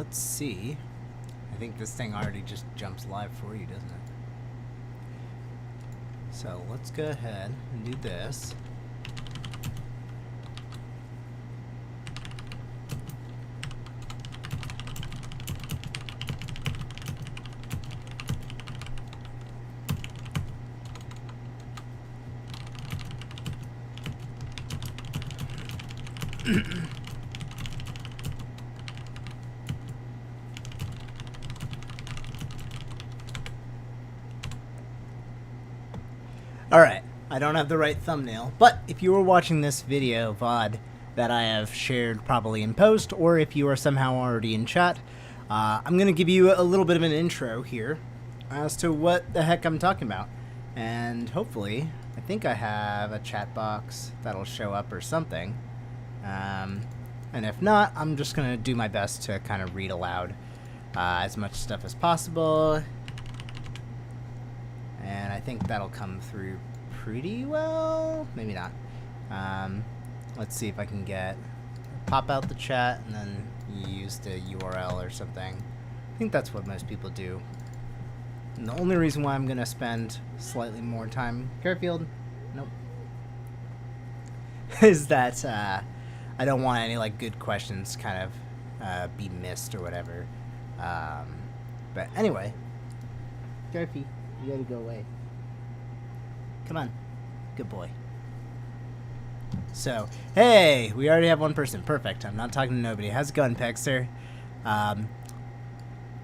let's see. I think this thing already just jumps live for you, doesn't it? So let's go ahead and do this. Alright, I don't have the right thumbnail, but if you were watching this video VOD that I have shared probably in post, or if you are somehow already in chat, I'm going to give you a little bit of an intro here as to what the heck I'm talking about. And hopefully, I think I have a chat box that'll show up or something. And if not, I'm just going to do my best to kind of read aloud as much stuff as possible. And I think that'll come through pretty well. Maybe not. Let's see if I can pop out the chat and then use the URL or something. I think that's what most people do. And the only reason why I'm going to spend slightly more time, Garfield, nope, is that I don't want any like good questions kind of be missed or whatever. But anyway, Garfy, you gotta go away. Come on, good boy. So, hey, we already have one person. Perfect. I'm not talking to nobody. How's it going, Pexter? I'm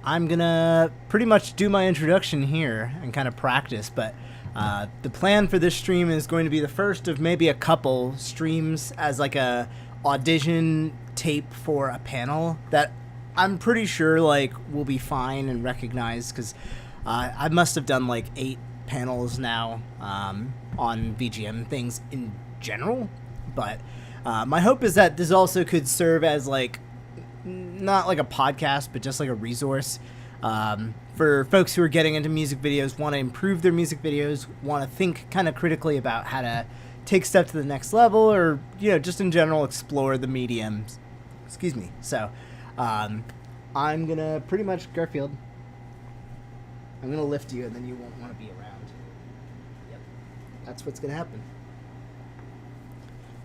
gonna pretty much do my introduction here and kind of practice, but the plan for this stream is going to be the first of maybe a couple streams as like a audition tape for a panel that I'm pretty sure like will be fine and recognized, because I must have done like 8 panels now on VGM things in general, but my hope is that this also could serve as like not like a podcast, but just like a resource for folks who are getting into music videos, want to improve their music videos, want to think kind of critically about how to take step to the next level, or just in general explore the mediums. Excuse me. So I'm gonna pretty much, Garfield, I'm gonna lift you and then you won't want to be around. Yep, that's what's gonna happen.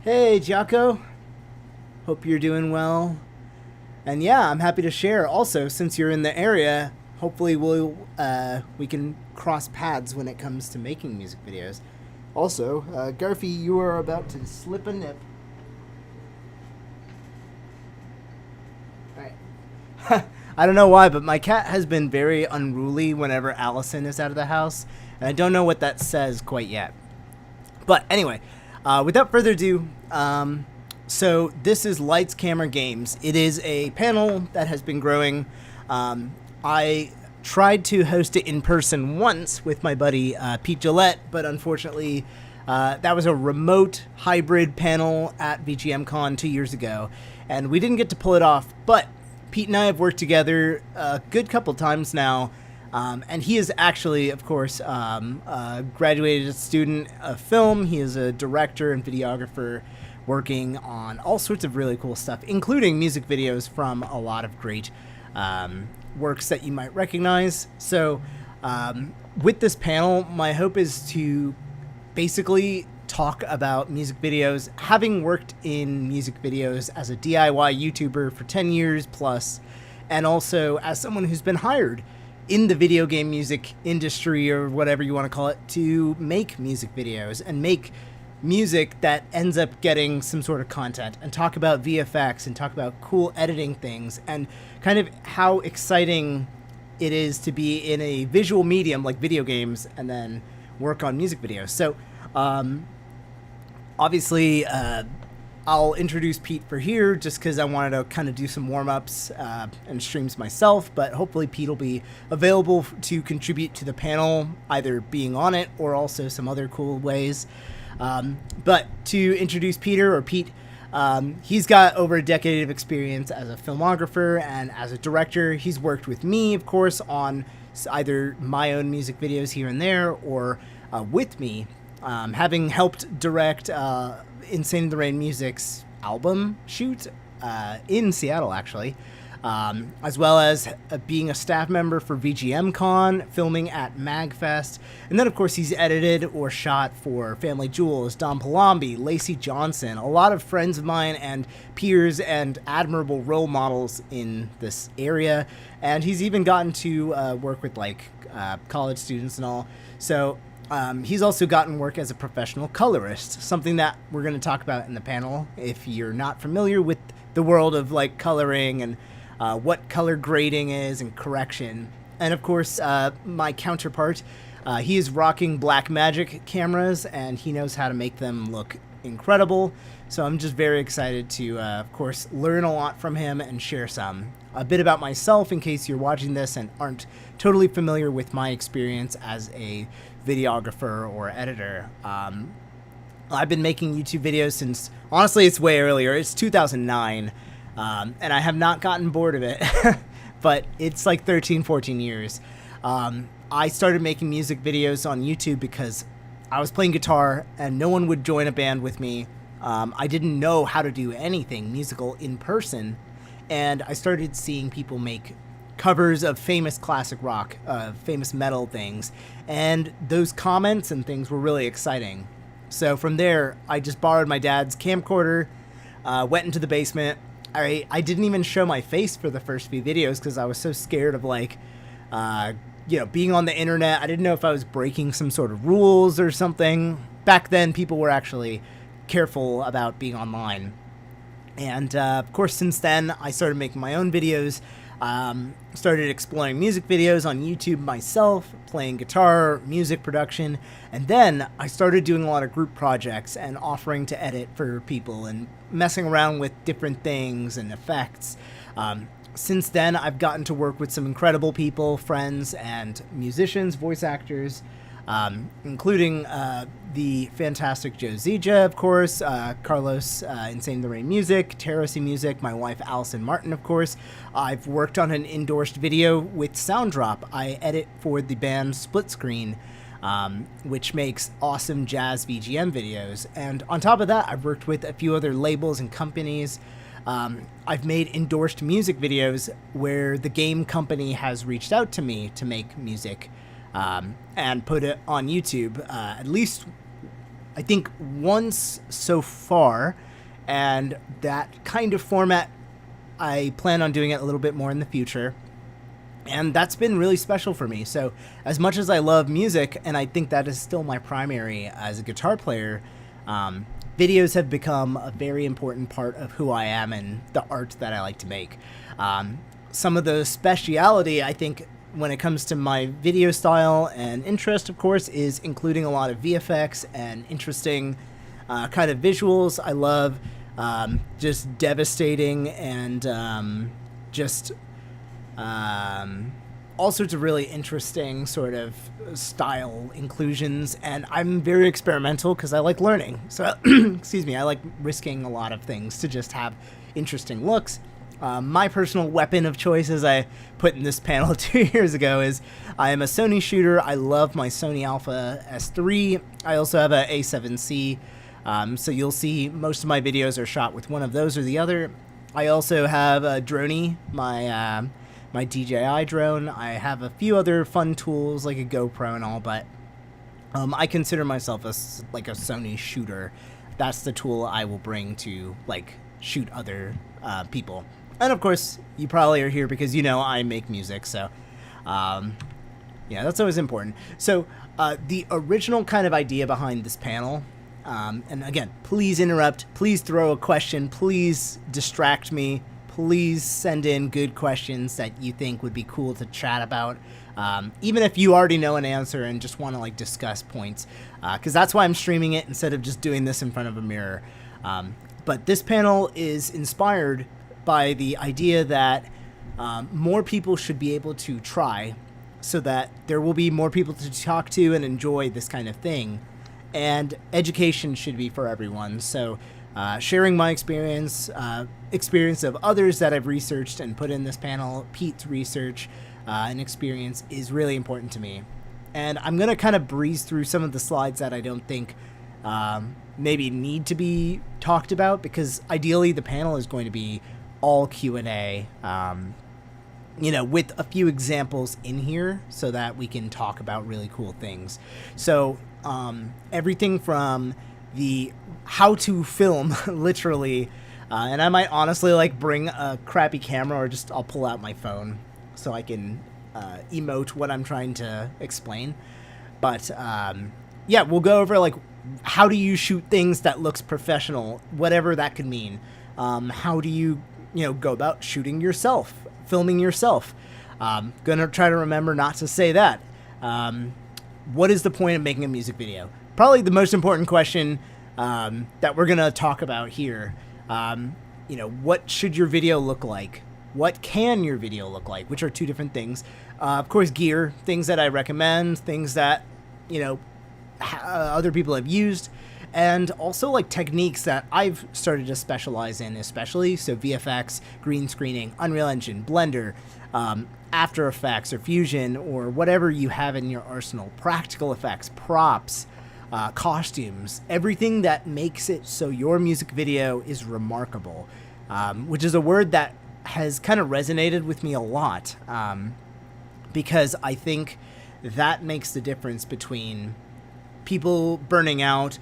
Hey Giaco, hope you're doing well. And yeah, I'm happy to share also, since you're in the area, hopefully we can cross paths when it comes to making music videos. Also, Garfy, you are about to slip a nip. Alright. I don't know why, but my cat has been very unruly whenever Allison is out of the house, and I don't know what that says quite yet. But anyway, without further ado, so this is Lights, Camera, Games. It is a panel that has been growing. I tried to host it in person once with my buddy Pete Gillette, but unfortunately that was a remote hybrid panel at VGMCon 2 years ago, and we didn't get to pull it off. But Pete and I have worked together a good couple times now, and he is actually, of course, a graduated student of film. He is a director and videographer working on all sorts of really cool stuff, including music videos from a lot of great works that you might recognize. So with this panel, my hope is to basically talk about music videos, having worked in music videos as a DIY YouTuber for 10 years plus, and also as someone who's been hired in the video game music industry, or whatever you want to call it, to make music videos and make music that ends up getting some sort of content, and talk about VFX and talk about cool editing things, and kind of how exciting it is to be in a visual medium like video games and then work on music videos. So obviously I'll introduce Pete for here just because I wanted to kind of do some warm-ups and streams myself, but hopefully Pete will be available to contribute to the panel, either being on it or also some other cool ways. But to introduce Pete, he's got over a decade of experience as a filmographer and as a director. He's worked with me, of course, on either my own music videos here and there, or with me, having helped direct Insane in the Rain Music's album shoot in Seattle, actually. as well as being a staff member for VGM Con, filming at MagFest, and then of course he's edited or shot for Family Jewels, Don Palambi, Lacey Johnson, a lot of friends of mine and peers and admirable role models in this area, and he's even gotten to work with like college students and all. So he's also gotten work as a professional colorist, something that we're going to talk about in the panel if you're not familiar with the world of like coloring and what color grading is and correction. And of course, my counterpart, he is rocking Blackmagic cameras and he knows how to make them look incredible. So I'm just very excited to, of course, learn a lot from him and share a bit about myself in case you're watching this and aren't totally familiar with my experience as a videographer or editor. I've been making YouTube videos since, honestly, it's way earlier. It's 2009. And I have not gotten bored of it, but it's like 13, 14 years. I started making music videos on YouTube because I was playing guitar and no one would join a band with me. I didn't know how to do anything musical in person, and I started seeing people make covers of famous classic rock, famous metal things, and those comments and things were really exciting. So from there, I just borrowed my dad's camcorder, went into the basement. I didn't even show my face for the first few videos because I was so scared of like, being on the internet. I didn't know if I was breaking some sort of rules or something. Back then, people were actually careful about being online. And of course, since then, I started making my own videos. Started exploring music videos on YouTube myself, playing guitar, music production, and then I started doing a lot of group projects and offering to edit for people and messing around with different things and effects. Since then, I've gotten to work with some incredible people, friends and musicians, voice actors, including the fantastic Joe Zija, of course, Carlos, Insane the Rain Music, Terrace Music, my wife Allison Martin, of course. I've worked on an endorsed video with Sounddrop. I edit for the band Split Screen, which makes awesome jazz VGM videos. And on top of that, I've worked with a few other labels and companies. I've made endorsed music videos where the game company has reached out to me to make music and put it on YouTube, at least I think once so far, and that kind of format I plan on doing it a little bit more in the future, and that's been really special for me. So as much as I love music, and I think that is still my primary as a guitar player, videos have become a very important part of who I am and the art that I like to make. Some of the speciality, I think, when it comes to my video style and interest, of course, is including a lot of VFX and interesting kind of visuals. I love just devastating and just all sorts of really interesting sort of style inclusions, and I'm very experimental because I like learning. So, excuse me, I like risking a lot of things to just have interesting looks. My personal weapon of choice, as I put in this panel 2 years ago, is I am a Sony shooter. I love my Sony Alpha S3. I also have a A7C, so you'll see most of my videos are shot with one of those or the other. I also have a Droney, my DJI drone. I have a few other fun tools like a GoPro and all, but I consider myself like a Sony shooter. That's the tool I will bring to like shoot other people. And of course, you probably are here because you know I make music, so yeah, that's always important. So the original kind of idea behind this panel, and again, please interrupt, please throw a question, please distract me, please send in good questions that you think would be cool to chat about, even if you already know an answer and just want to like discuss points, because that's why I'm streaming it instead of just doing this in front of a mirror. But this panel is inspired by the idea that more people should be able to try so that there will be more people to talk to and enjoy this kind of thing. And education should be for everyone. So sharing my experience of others that I've researched and put in this panel, Pete's research and experience is really important to me. And I'm going to kind of breeze through some of the slides that I don't think maybe need to be talked about, because ideally the panel is going to be all Q&A, with a few examples in here so that we can talk about really cool things. So everything from the how to film, literally, and I might honestly like bring a crappy camera, or just I'll pull out my phone so I can emote what I'm trying to explain. But we'll go over like how do you shoot things that looks professional, whatever that could mean. How do you go about shooting yourself, filming yourself? Gonna try to remember not to say that. What is the point of making a music video? Probably the most important question that we're gonna talk about here. What should your video look like? What can your video look like? Which are two different things. Of course, gear, things that I recommend, things that other people have used, and also like techniques that I've started to specialize in, especially. So VFX, green screening, Unreal Engine, Blender, After Effects or Fusion, or whatever you have in your arsenal, practical effects, props, costumes, everything that makes it so your music video is remarkable, which is a word that has kind of resonated with me a lot, because I think that makes the difference between people burning out,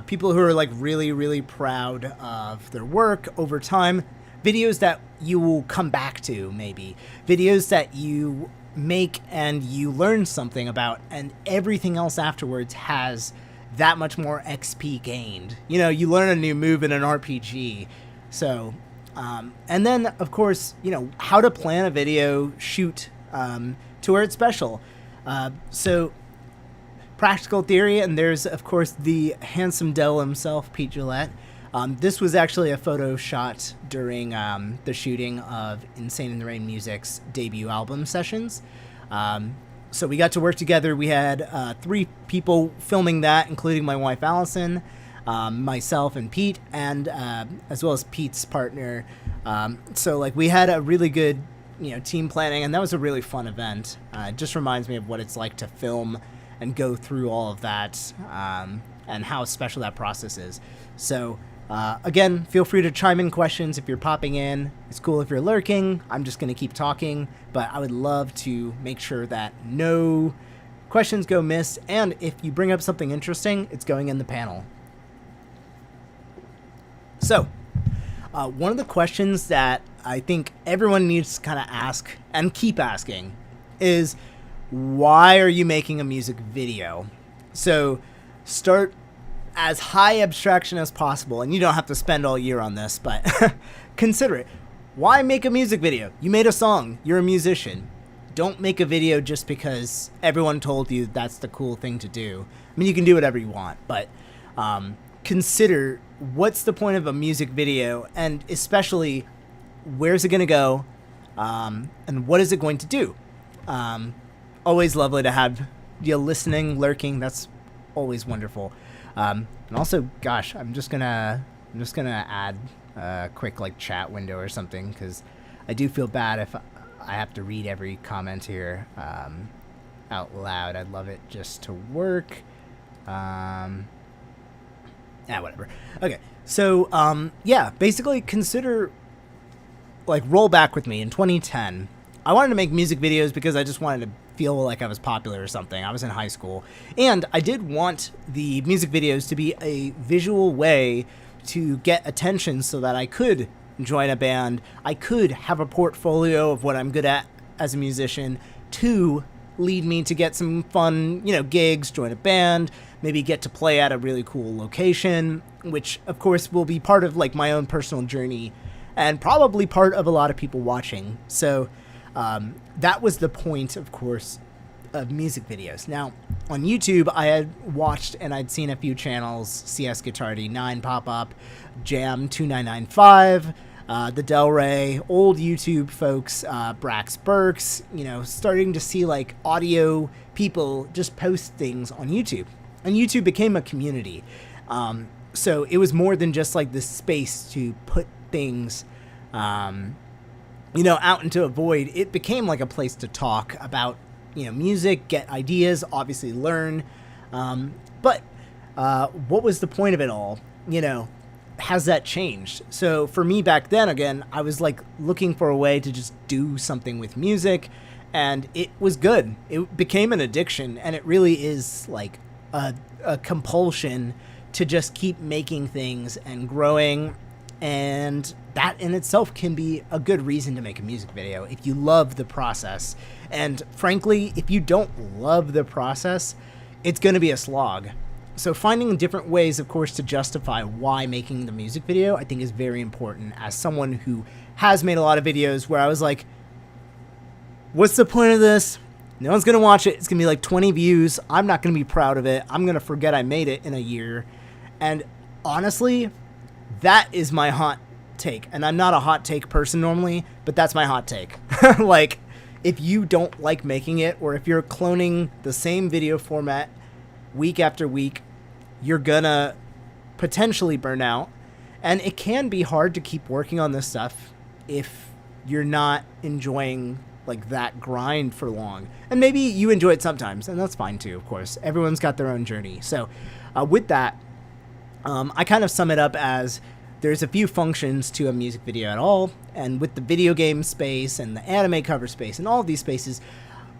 people who are like really, really proud of their work over time, videos that you will come back to, maybe videos that you make and you learn something about, and everything else afterwards has that much more XP gained. You learn a new move in an RPG. So, and then of course, how to plan a video shoot to where it's special. So practical theory, and there's of course the handsome Dell himself, Pete Gillette. This was actually a photo shot during the shooting of Insane in the Rain Music's debut album sessions. So we got to work together. We had 3 people filming that, including my wife Allison, myself and Pete, and as well as Pete's partner. So like we had a really good team planning, and that was a really fun event. It just reminds me of what it's like to film and go through all of that, and how special that process is. So again, feel free to chime in questions if you're popping in. It's cool if you're lurking. I'm just going to keep talking, but I would love to make sure that no questions go missed, and if you bring up something interesting, it's going in the panel. So one of the questions that I think everyone needs to kind of ask and keep asking is, why are you making a music video? So start as high abstraction as possible, and you don't have to spend all year on this, but consider it. Why make a music video? You made a song. You're a musician. Don't make a video just because everyone told you that's the cool thing to do. I mean, you can do whatever you want, but consider what's the point of a music video, and especially where's it going to go, and what is it going to do? Always lovely to have you listening, lurking. That's always wonderful. And also, gosh, I'm just gonna add a quick like chat window or something, because I do feel bad if I have to read every comment here out loud. I'd love it just to work. Whatever. Okay, so basically consider, like, roll back with me in 2010. I wanted to make music videos because I just wanted to feel like I was popular or something. I was in high school, and I did want the music videos to be a visual way to get attention so that I could join a band. I could have a portfolio of what I'm good at as a musician to lead me to get some fun, gigs, join a band, maybe get to play at a really cool location, which of course will be part of like my own personal journey and probably part of a lot of people watching. So that was the point, of course, of music videos. Now, on YouTube, I had watched and I'd seen a few channels, CS Guitar 9 pop up, Jam 2995, the Del Rey, old YouTube folks, Brax Burks, starting to see like audio people just post things on YouTube. And YouTube became a community. So it was more than just like this space to put things out into a void. It became like a place to talk about, music, get ideas, obviously learn. But what was the point of it all? has that changed? So for me back then, again, I was like looking for a way to just do something with music, and it was good. It became an addiction, and it really is like a compulsion to just keep making things and growing. And that in itself can be a good reason to make a music video if you love the process. And frankly, if you don't love the process, it's going to be a slog. So finding different ways, of course, to justify why making the music video, I think is very important as someone who has made a lot of videos where I was like, what's the point of this? No one's going to watch it. It's going to be like 20 views. I'm not going to be proud of it. I'm going to forget I made it in a year. And honestly, that is my hot take. And I'm not a hot take person normally, but that's my hot take. Like, if you don't like making it, or if you're cloning the same video format week after week, you're gonna potentially burn out. And it can be hard to keep working on this stuff if you're not enjoying like that grind for long. And maybe you enjoy it sometimes, and that's fine too, of course. Everyone's got their own journey. So with that, I kind of sum it up as there's a few functions to a music video at all. And with the video game space and the anime cover space and all of these spaces,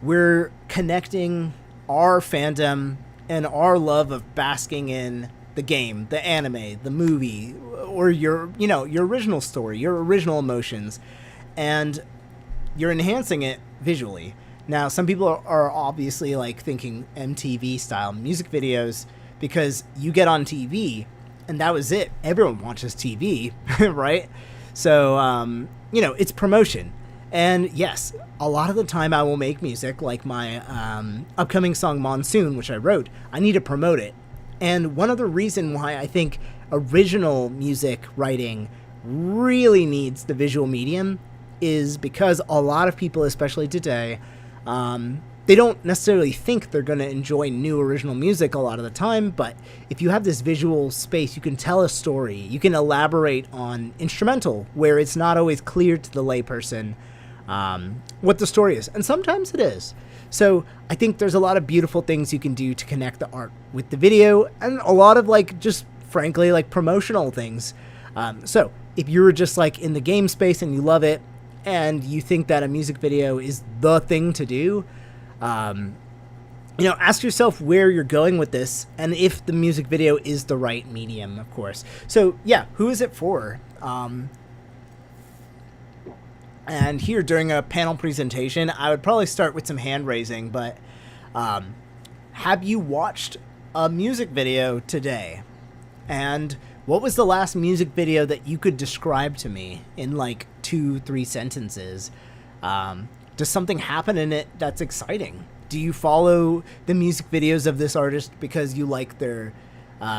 we're connecting our fandom and our love of basking in the game, the anime, the movie, or your original story, your original emotions, and you're enhancing it visually. Now, some people are obviously like thinking MTV style music videos because you get on TV and that was it. Everyone watches TV, right? So, it's promotion. And yes, a lot of the time I will make music like my upcoming song Monsoon, which I wrote. I need to promote it. And one other reason why I think original music writing really needs the visual medium is because a lot of people, especially today, they don't necessarily think they're going to enjoy new original music a lot of the time, but if you have this visual space, you can tell a story. You can elaborate on instrumental, where it's not always clear to the layperson what the story is. And sometimes it is. So I think there's a lot of beautiful things you can do to connect the art with the video, and a lot of like just frankly like promotional things. So if you're just like in the game space and you love it and you think that a music video is the thing to do, ask yourself where you're going with this and if the music video is the right medium, of course. So yeah, who is it for? And here during a panel presentation, I would probably start with some hand raising, but have you watched a music video today? And what was the last music video that you could describe to me in like 2-3 sentences? Does something happen in it that's exciting? Do you follow the music videos of this artist because you like their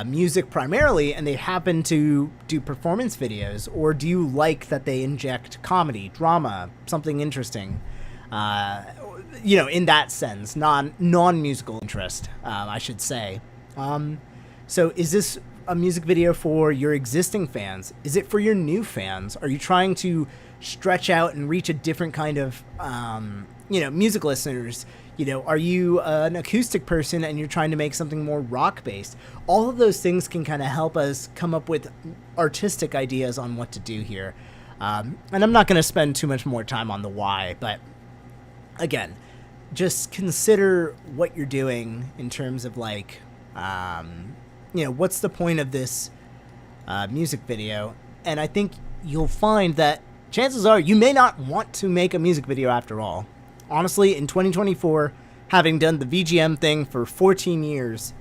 music primarily and they happen to do performance videos? Or do you like that they inject comedy, drama, something interesting? In that sense, non-musical interest, I should say. So is this a music video for your existing fans? Is it for your new fans? Are you trying to stretch out and reach a different kind of, music listeners? Are you an acoustic person and you're trying to make something more rock-based? All of those things can kind of help us come up with artistic ideas on what to do here. And I'm not going to spend too much more time on the why, but again, just consider what you're doing in terms of like, what's the point of this music video? And I think you'll find that chances are you may not want to make a music video after all. Honestly, in 2024, having done the VGM thing for 14 years,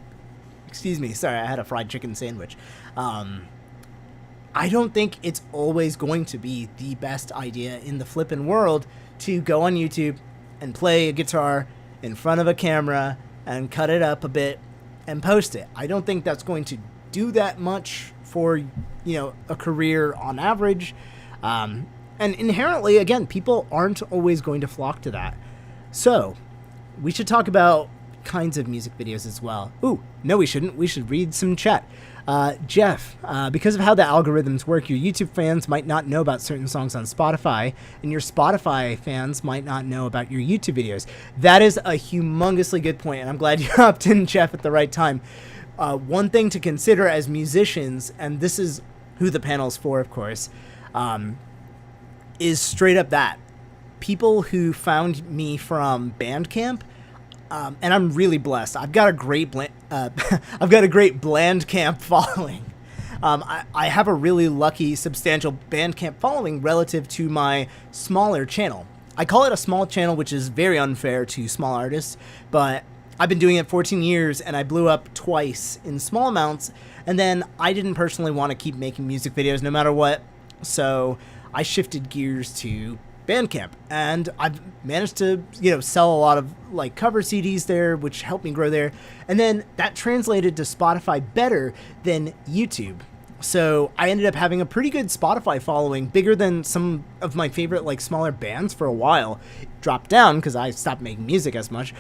sorry, I had a fried chicken sandwich. I don't think it's always going to be the best idea in the flippin' world to go on YouTube and play a guitar in front of a camera and cut it up a bit and post it. I don't think that's going to do that much for, a career on average. And inherently, again, people aren't always going to flock to that. So we should talk about kinds of music videos as well. Ooh, no, we shouldn't. We should read some chat. Jeff, because of how the algorithms work, your YouTube fans might not know about certain songs on Spotify, and your Spotify fans might not know about your YouTube videos. That is a humongously good point, and I'm glad you hopped in, Jeff, at the right time. One thing to consider as musicians, and this is who the panel's for, of course, is straight up that. People who found me from Bandcamp, and I'm really blessed. I've got a great Bandcamp following. I have a really lucky, substantial Bandcamp following relative to my smaller channel. I call it a small channel, which is very unfair to small artists, but I've been doing it 14 years, and I blew up twice in small amounts, and then I didn't personally want to keep making music videos no matter what, so I shifted gears to Bandcamp, and I've managed to, sell a lot of like cover CDs there, which helped me grow there. And then that translated to Spotify better than YouTube. So I ended up having a pretty good Spotify following, bigger than some of my favorite like smaller bands for a while. It dropped down because I stopped making music as much.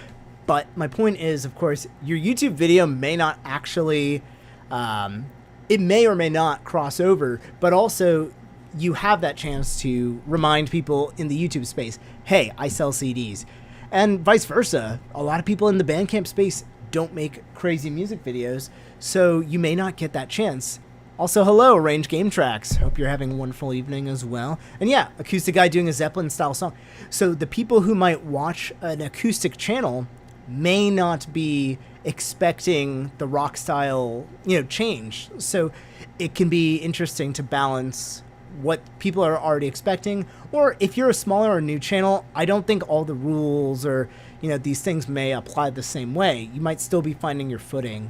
But my point is, of course, your YouTube video may not actually, it may or may not cross over, but also you have that chance to remind people in the YouTube space, hey, I sell CDs. And vice versa. A lot of people in the Bandcamp space don't make crazy music videos, so you may not get that chance. Also, hello, Arrange Game Tracks. Hope you're having a wonderful evening as well. And yeah, acoustic guy doing a Zeppelin-style song. So the people who might watch an acoustic channel may not be expecting the rock style, change. So it can be interesting to balance what people are already expecting, or if you're a smaller or new channel, I don't think all the rules or these things may apply the same way. You might still be finding your footing.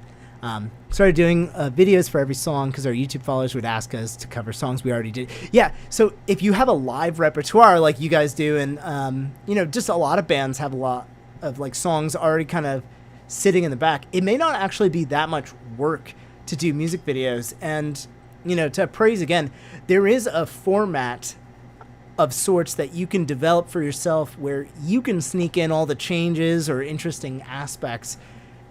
Started doing videos for every song because our YouTube followers would ask us to cover songs we already did. Yeah, so if you have a live repertoire like you guys do, and just a lot of bands have a lot of like songs already kind of sitting in the back, it may not actually be that much work to do music videos. And to praise again, there is a format of sorts that you can develop for yourself where you can sneak in all the changes or interesting aspects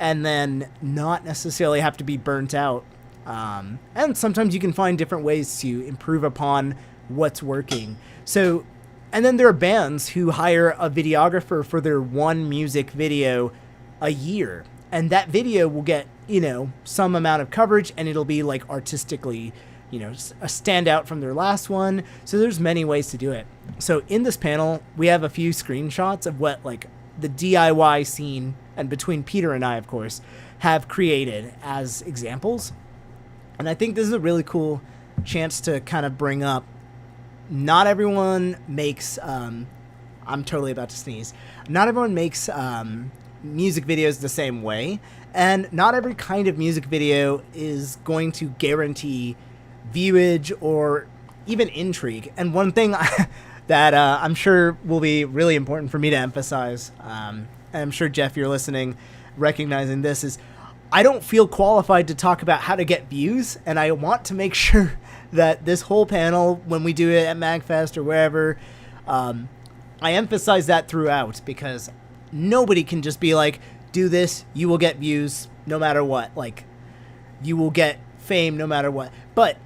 and then not necessarily have to be burnt out. And sometimes you can find different ways to improve upon what's working. So, and then there are bands who hire a videographer for their one music video a year. And that video will get, some amount of coverage, and it'll be like artistically, a standout from their last one. So there's many ways to do it. So in this panel, we have a few screenshots of what like the DIY scene, and between Peter and I, of course, have created as examples. And I think this is a really cool chance to kind of bring up, not everyone makes, I'm totally about to sneeze. Not everyone makes music videos the same way, and not every kind of music video is going to guarantee viewage or even intrigue. And one thing that I'm sure will be really important for me to emphasize, and I'm sure, Jeff, you're listening, recognizing this, is I don't feel qualified to talk about how to get views, and I want to make sure that this whole panel, when we do it at MagFest or wherever, I emphasize that throughout, because nobody can just be like, do this, you will get views no matter what. Like, you will get fame no matter what. But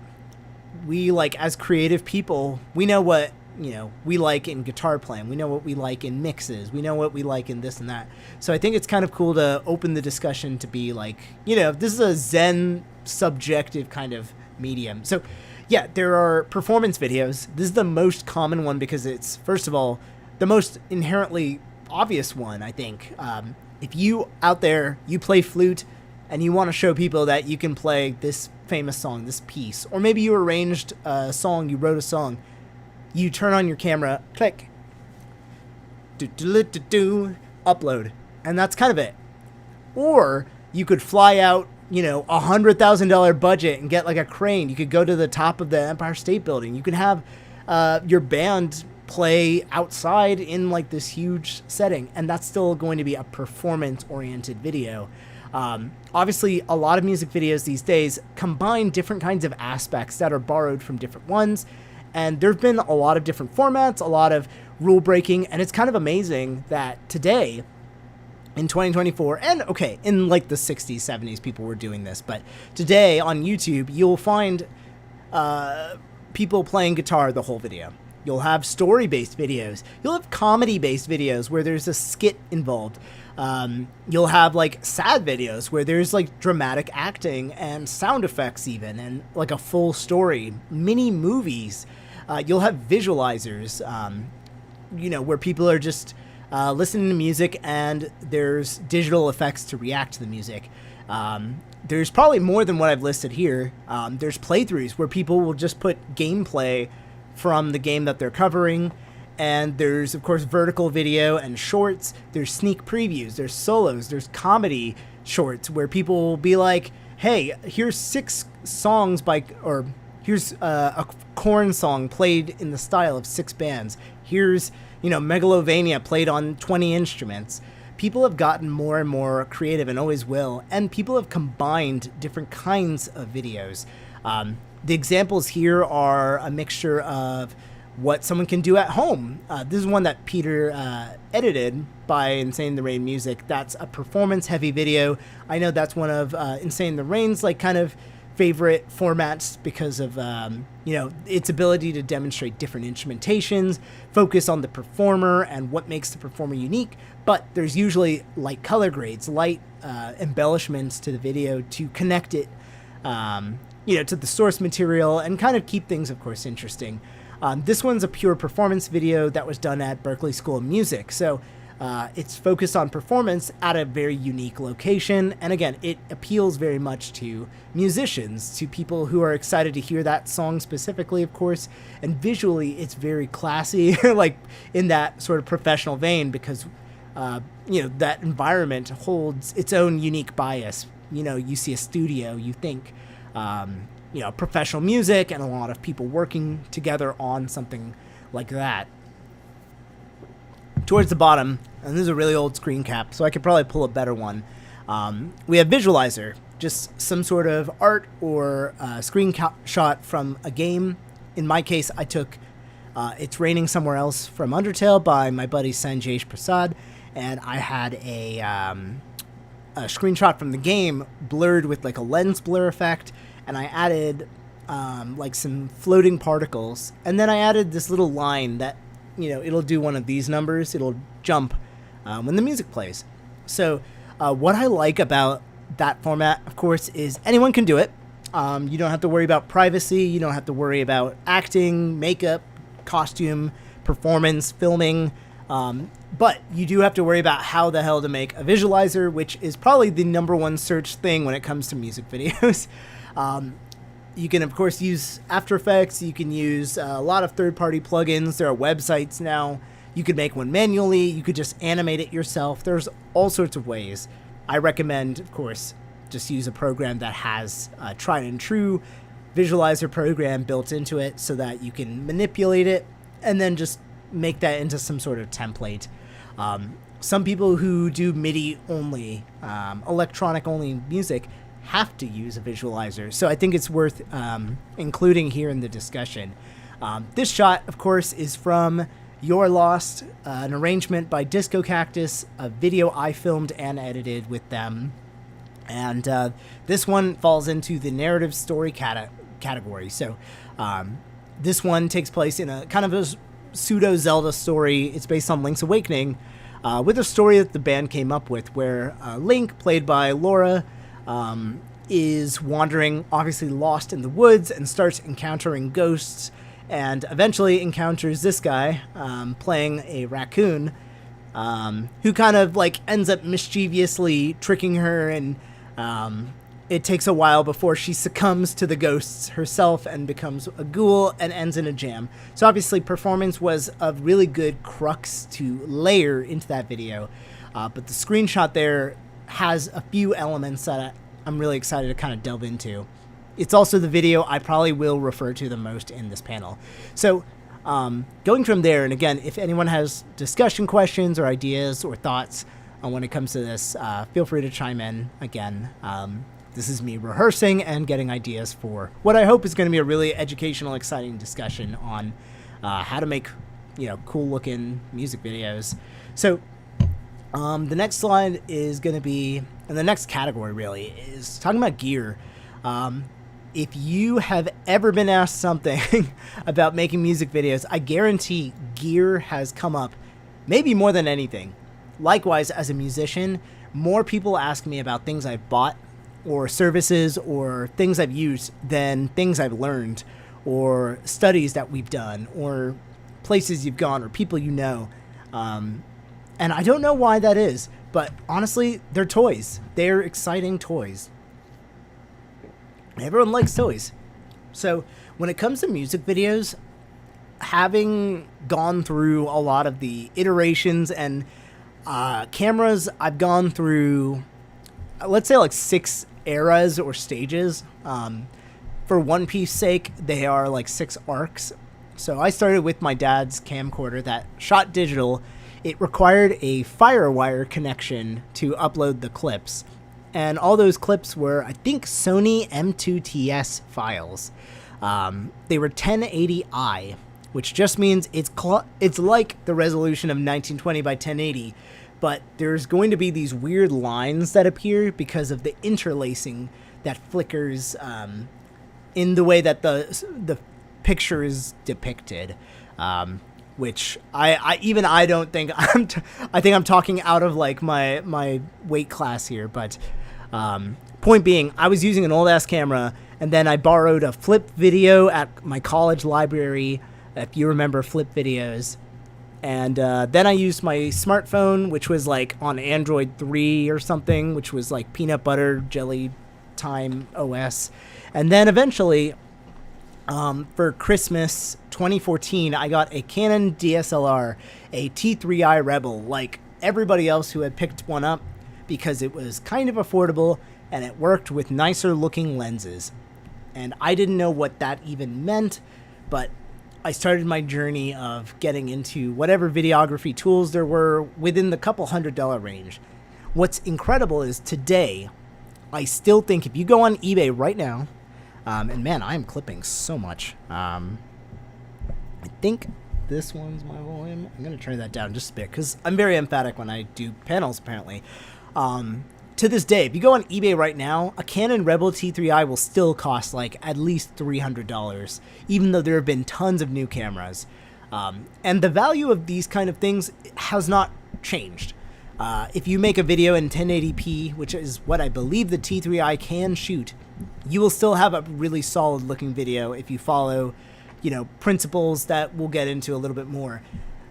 we, like, as creative people, we know what, we like in guitar playing. We know what we like in mixes. We know what we like in this and that. So I think it's kind of cool to open the discussion to be like, this is a Zen subjective kind of medium. So yeah, there are performance videos. This is the most common one because it's, first of all, the most inherently obvious one, I think. If you out there, you play flute and you want to show people that you can play this famous song, this piece, or maybe you arranged a song, you wrote a song, you turn on your camera, click, upload, and that's kind of it. Or you could fly out, $100,000 budget and get like a crane. You could go to the top of the Empire State Building. You could have your band play outside in like this huge setting, and that's still going to be a performance-oriented video. Obviously, a lot of music videos these days combine different kinds of aspects that are borrowed from different ones, and there have been a lot of different formats, a lot of rule breaking, and it's kind of amazing that today, in 2024, and okay, in like the 60s, 70s, people were doing this, but today on YouTube, you'll find people playing guitar the whole video. You'll have story-based videos. You'll have comedy-based videos where there's a skit involved. You'll have like sad videos where there's like dramatic acting and sound effects even, and like a full story. Mini movies. You'll have visualizers, where people are just listening to music and there's digital effects to react to the music. There's probably more than what I've listed here. There's playthroughs where people will just put gameplay from the game that they're covering. And there's, of course, vertical video and shorts. There's sneak previews. There's solos. There's comedy shorts where people will be like, hey, here's 6 songs or here's a Korn song played in the style of 6 bands. Here's, Megalovania played on 20 instruments. People have gotten more and more creative and always will. And people have combined different kinds of videos. The examples here are a mixture of what someone can do at home. This is one that Peter edited by Insane the Rain Music. That's a performance-heavy video. I know that's one of Insane the Rain's kind of favorite formats because of its ability to demonstrate different instrumentations, focus on the performer and what makes the performer unique. But there's usually light color grades, light embellishments to the video to connect it, to the source material and kind of keep things, of course, interesting. This one's a pure performance video that was done at Berklee School of Music. So it's focused on performance at a very unique location. And again, it appeals very much to musicians, to people who are excited to hear that song specifically, of course. And visually, it's very classy, like in that sort of professional vein, because, that environment holds its own unique bias. You see a studio, you think, professional music and a lot of people working together on something like that. Towards the bottom, and this is a really old screen cap, so I could probably pull a better one. We have visualizer, just some sort of art or screenshot from a game. In my case, I took It's Raining Somewhere Else from Undertale by my buddy Sanjesh Prasad, and I had a screenshot from the game blurred with like a lens blur effect, and I added some floating particles, and then I added this little line that it'll do one of these numbers. It'll jump when the music plays. So what I like about that format, of course, is anyone can do it. You don't have to worry about privacy. You don't have to worry about acting, makeup, costume, performance, filming. But you do have to worry about how the hell to make a visualizer, which is probably the number one search thing when it comes to music videos. You can, of course, use After Effects. You can use a lot of third-party plugins. There are websites now. You could make one manually. You could just animate it yourself. There's all sorts of ways. I recommend, of course, just use a program that has a tried and true visualizer program built into it so that you can manipulate it and then just make that into some sort of template. Some people who do MIDI only, electronic only music have to use a visualizer. So I think it's worth including here in the discussion. This shot, of course, is from You're Lost, an arrangement by Disco Cactus, a video I filmed and edited with them. And this one falls into the narrative story category. So this one takes place in a kind of a pseudo Zelda story. It's based on Link's Awakening, with a story that the band came up with, where Link, played by Laura, is wandering, obviously lost in the woods, and starts encountering ghosts, and eventually encounters this guy playing a raccoon, who kind of ends up mischievously tricking her, and it takes a while before she succumbs to the ghosts herself and becomes a ghoul and ends in a jam. So obviously performance was a really good crux to layer into that video, but the screenshot there has a few elements that I'm really excited to kind of delve into. It's also the video I probably will refer to the most in this panel. So going from there, and again, if anyone has discussion questions or ideas or thoughts on when it comes to this, feel free to chime in. Again, this is me rehearsing and getting ideas for what I hope is going to be a really educational, exciting discussion on how to make cool looking music videos. So the next slide is going to be, and the next category really is talking about gear. if you have ever been asked something about making music videos, I guarantee gear has come up maybe more than anything. Likewise, as a musician, more people ask me about things I've bought or services or things I've used than things I've learned or studies that we've done or places you've gone or people you know. And I don't know why that is, but honestly, they're toys. They're exciting toys. Everyone likes toys. So when it comes to music videos, having gone through a lot of the iterations and cameras, I've gone through, let's say, like 6 eras or stages. For One Piece's sake, they are like 6 arcs. So I started with my dad's camcorder that shot digital. It required a FireWire connection to upload the clips. And all those clips were, I think, Sony M2TS files. They were 1080i, which just means it's like the resolution of 1920 by 1080, but there's going to be these weird lines that appear because of the interlacing that flickers in the way that the picture is depicted. Which I don't think I think I'm talking out of like my weight class here, but point being, I was using an old ass camera, and then I borrowed a flip video at my college library, if you remember flip videos, and then I used my smartphone, which was like on Android 3 or something, which was like peanut butter jelly time OS, and then eventually for Christmas 2014, I got a Canon DSLR, a T3i Rebel, like everybody else who had picked one up, because it was kind of affordable and it worked with nicer looking lenses. And I didn't know what that even meant, but I started my journey of getting into whatever videography tools there were within the couple $100 range. What's incredible is today, I still think if you go on eBay right now, and man, I am clipping so much. I think this one's my volume. I'm going to turn that down just a bit because I'm very emphatic when I do panels, apparently. To this day, if you go on eBay right now, a Canon Rebel T3i will still cost like at least $300, even though there have been tons of new cameras. And the value of these kind of things has not changed. If you make a video in 1080p, which is what I believe the T3i can shoot, you will still have a really solid looking video if you follow, principles that we'll get into a little bit more.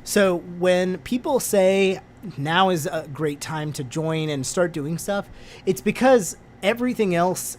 So when people say now is a great time to join and start doing stuff, it's because everything else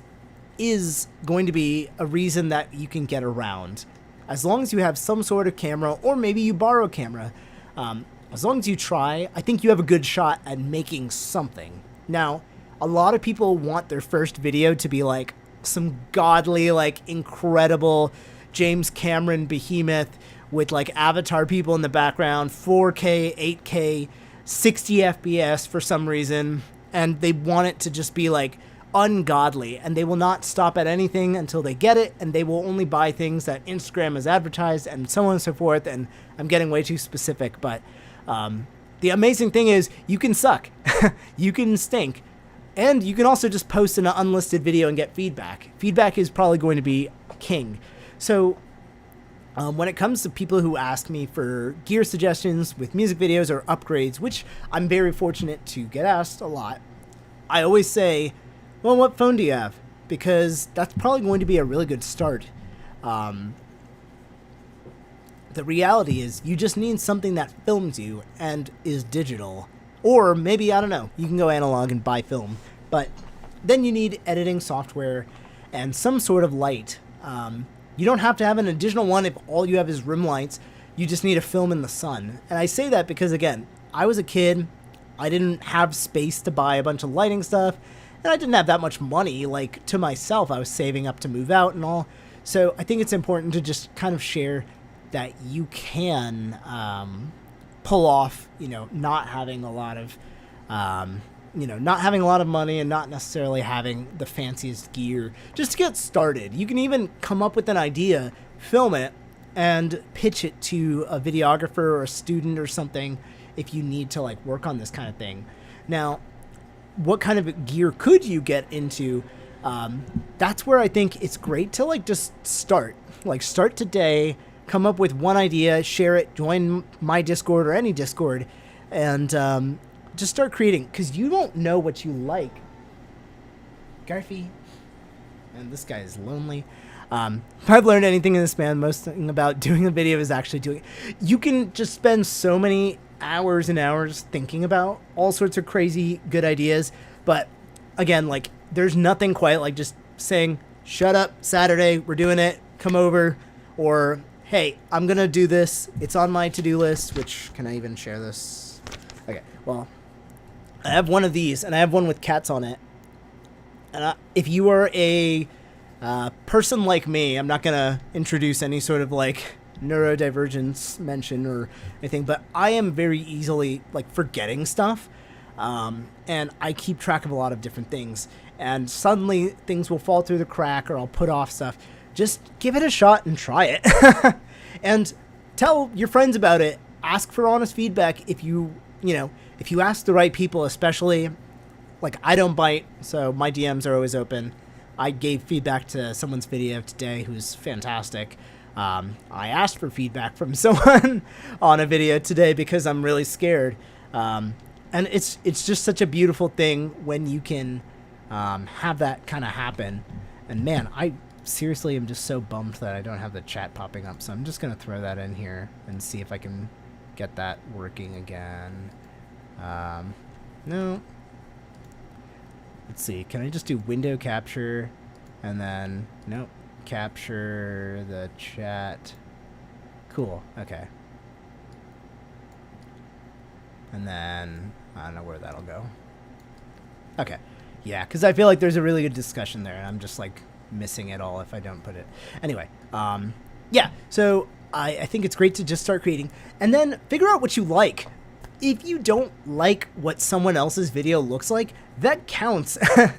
is going to be a reason that you can get around. As long as you have some sort of camera, or maybe you borrow a camera, as long as you try, I think you have a good shot at making something. Now, a lot of people want their first video to be like some godly, like incredible James Cameron behemoth with like Avatar people in the background, 4K, 8K, 60 FPS for some reason, and they want it to just be like ungodly, and they will not stop at anything until they get it, and they will only buy things that Instagram has advertised and so on and so forth. And I'm getting way too specific, but the amazing thing is you can suck, you can stink, and you can also just post an unlisted video and get feedback. Feedback is probably going to be king. So when it comes to people who ask me for gear suggestions with music videos or upgrades, which I'm very fortunate to get asked a lot, I always say, well, what phone do you have? Because that's probably going to be a really good start. The reality is you just need something that films you and is digital. Or maybe, I don't know, you can go analog and buy film. But then you need editing software and some sort of light. You don't have to have an additional one if all you have is rim lights. You just need a film in the sun. And I say that because, again, I was a kid. I didn't have space to buy a bunch of lighting stuff. And I didn't have that much money, like, to myself. I was saving up to move out and all. So I think it's important to just kind of share that you can pull off, not having a lot of, not having a lot of money and not necessarily having the fanciest gear just to get started. You can even come up with an idea, film it, and pitch it to a videographer or a student or something if you need to like work on this kind of thing. Now, what kind of gear could you get into? That's where I think it's great to like just start today, come up with one idea, share it, join my Discord or any Discord, and just start creating, because you don't know what you like. Garfy. And this guy is lonely. If I've learned anything in this span, most thing about doing a video is actually doing it. You can just spend so many hours and hours thinking about all sorts of crazy good ideas. But again, like, there's nothing quite like just saying, shut up, Saturday, we're doing it, come over. Or, hey, I'm going to do this. It's on my to-do list, which, can I even share this? Okay, well, I have one of these, and I have one with cats on it. And if you are a person like me, I'm not going to introduce any sort of like neurodivergence mention or anything, but I am very easily like forgetting stuff. And I keep track of a lot of different things, and suddenly things will fall through the crack, or I'll put off stuff. Just give it a shot and try it. And tell your friends about it. Ask for honest feedback. If you ask the right people, especially, like, I don't bite, so my DMs are always open. I gave feedback to someone's video today who's fantastic. I asked for feedback from someone on a video today because I'm really scared. And it's just such a beautiful thing when you can have that kind of happen. And man, I seriously am just so bummed that I don't have the chat popping up. So I'm just going to throw that in here and see if I can get that working again. No. Let's see. Can I just do window capture and then, nope, capture the chat. Cool. Okay. And then I don't know where that'll go. Okay. Yeah, because I feel like there's a really good discussion there, and I'm just like missing it all if I don't put it. Anyway, yeah, so I think it's great to just start creating and then figure out what you like. If you don't like what someone else's video looks like, that counts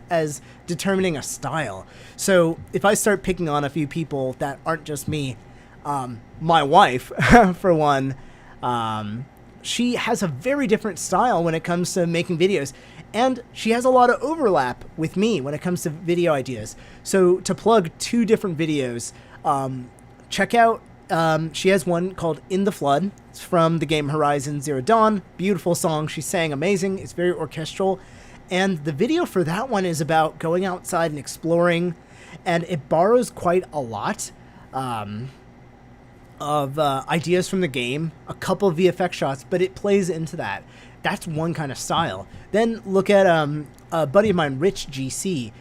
as determining a style. So if I start picking on a few people that aren't just me, my wife, for one, she has a very different style when it comes to making videos. And she has a lot of overlap with me when it comes to video ideas. So to plug two different videos, check out, she has one called In the Flood. It's from the game Horizon Zero Dawn. Beautiful song. She sang amazing. It's very orchestral. And the video for that one is about going outside and exploring. And it borrows quite a lot of ideas from the game, a couple of VFX shots, but it plays into that. That's one kind of style. Then look at a buddy of mine, Rich GC.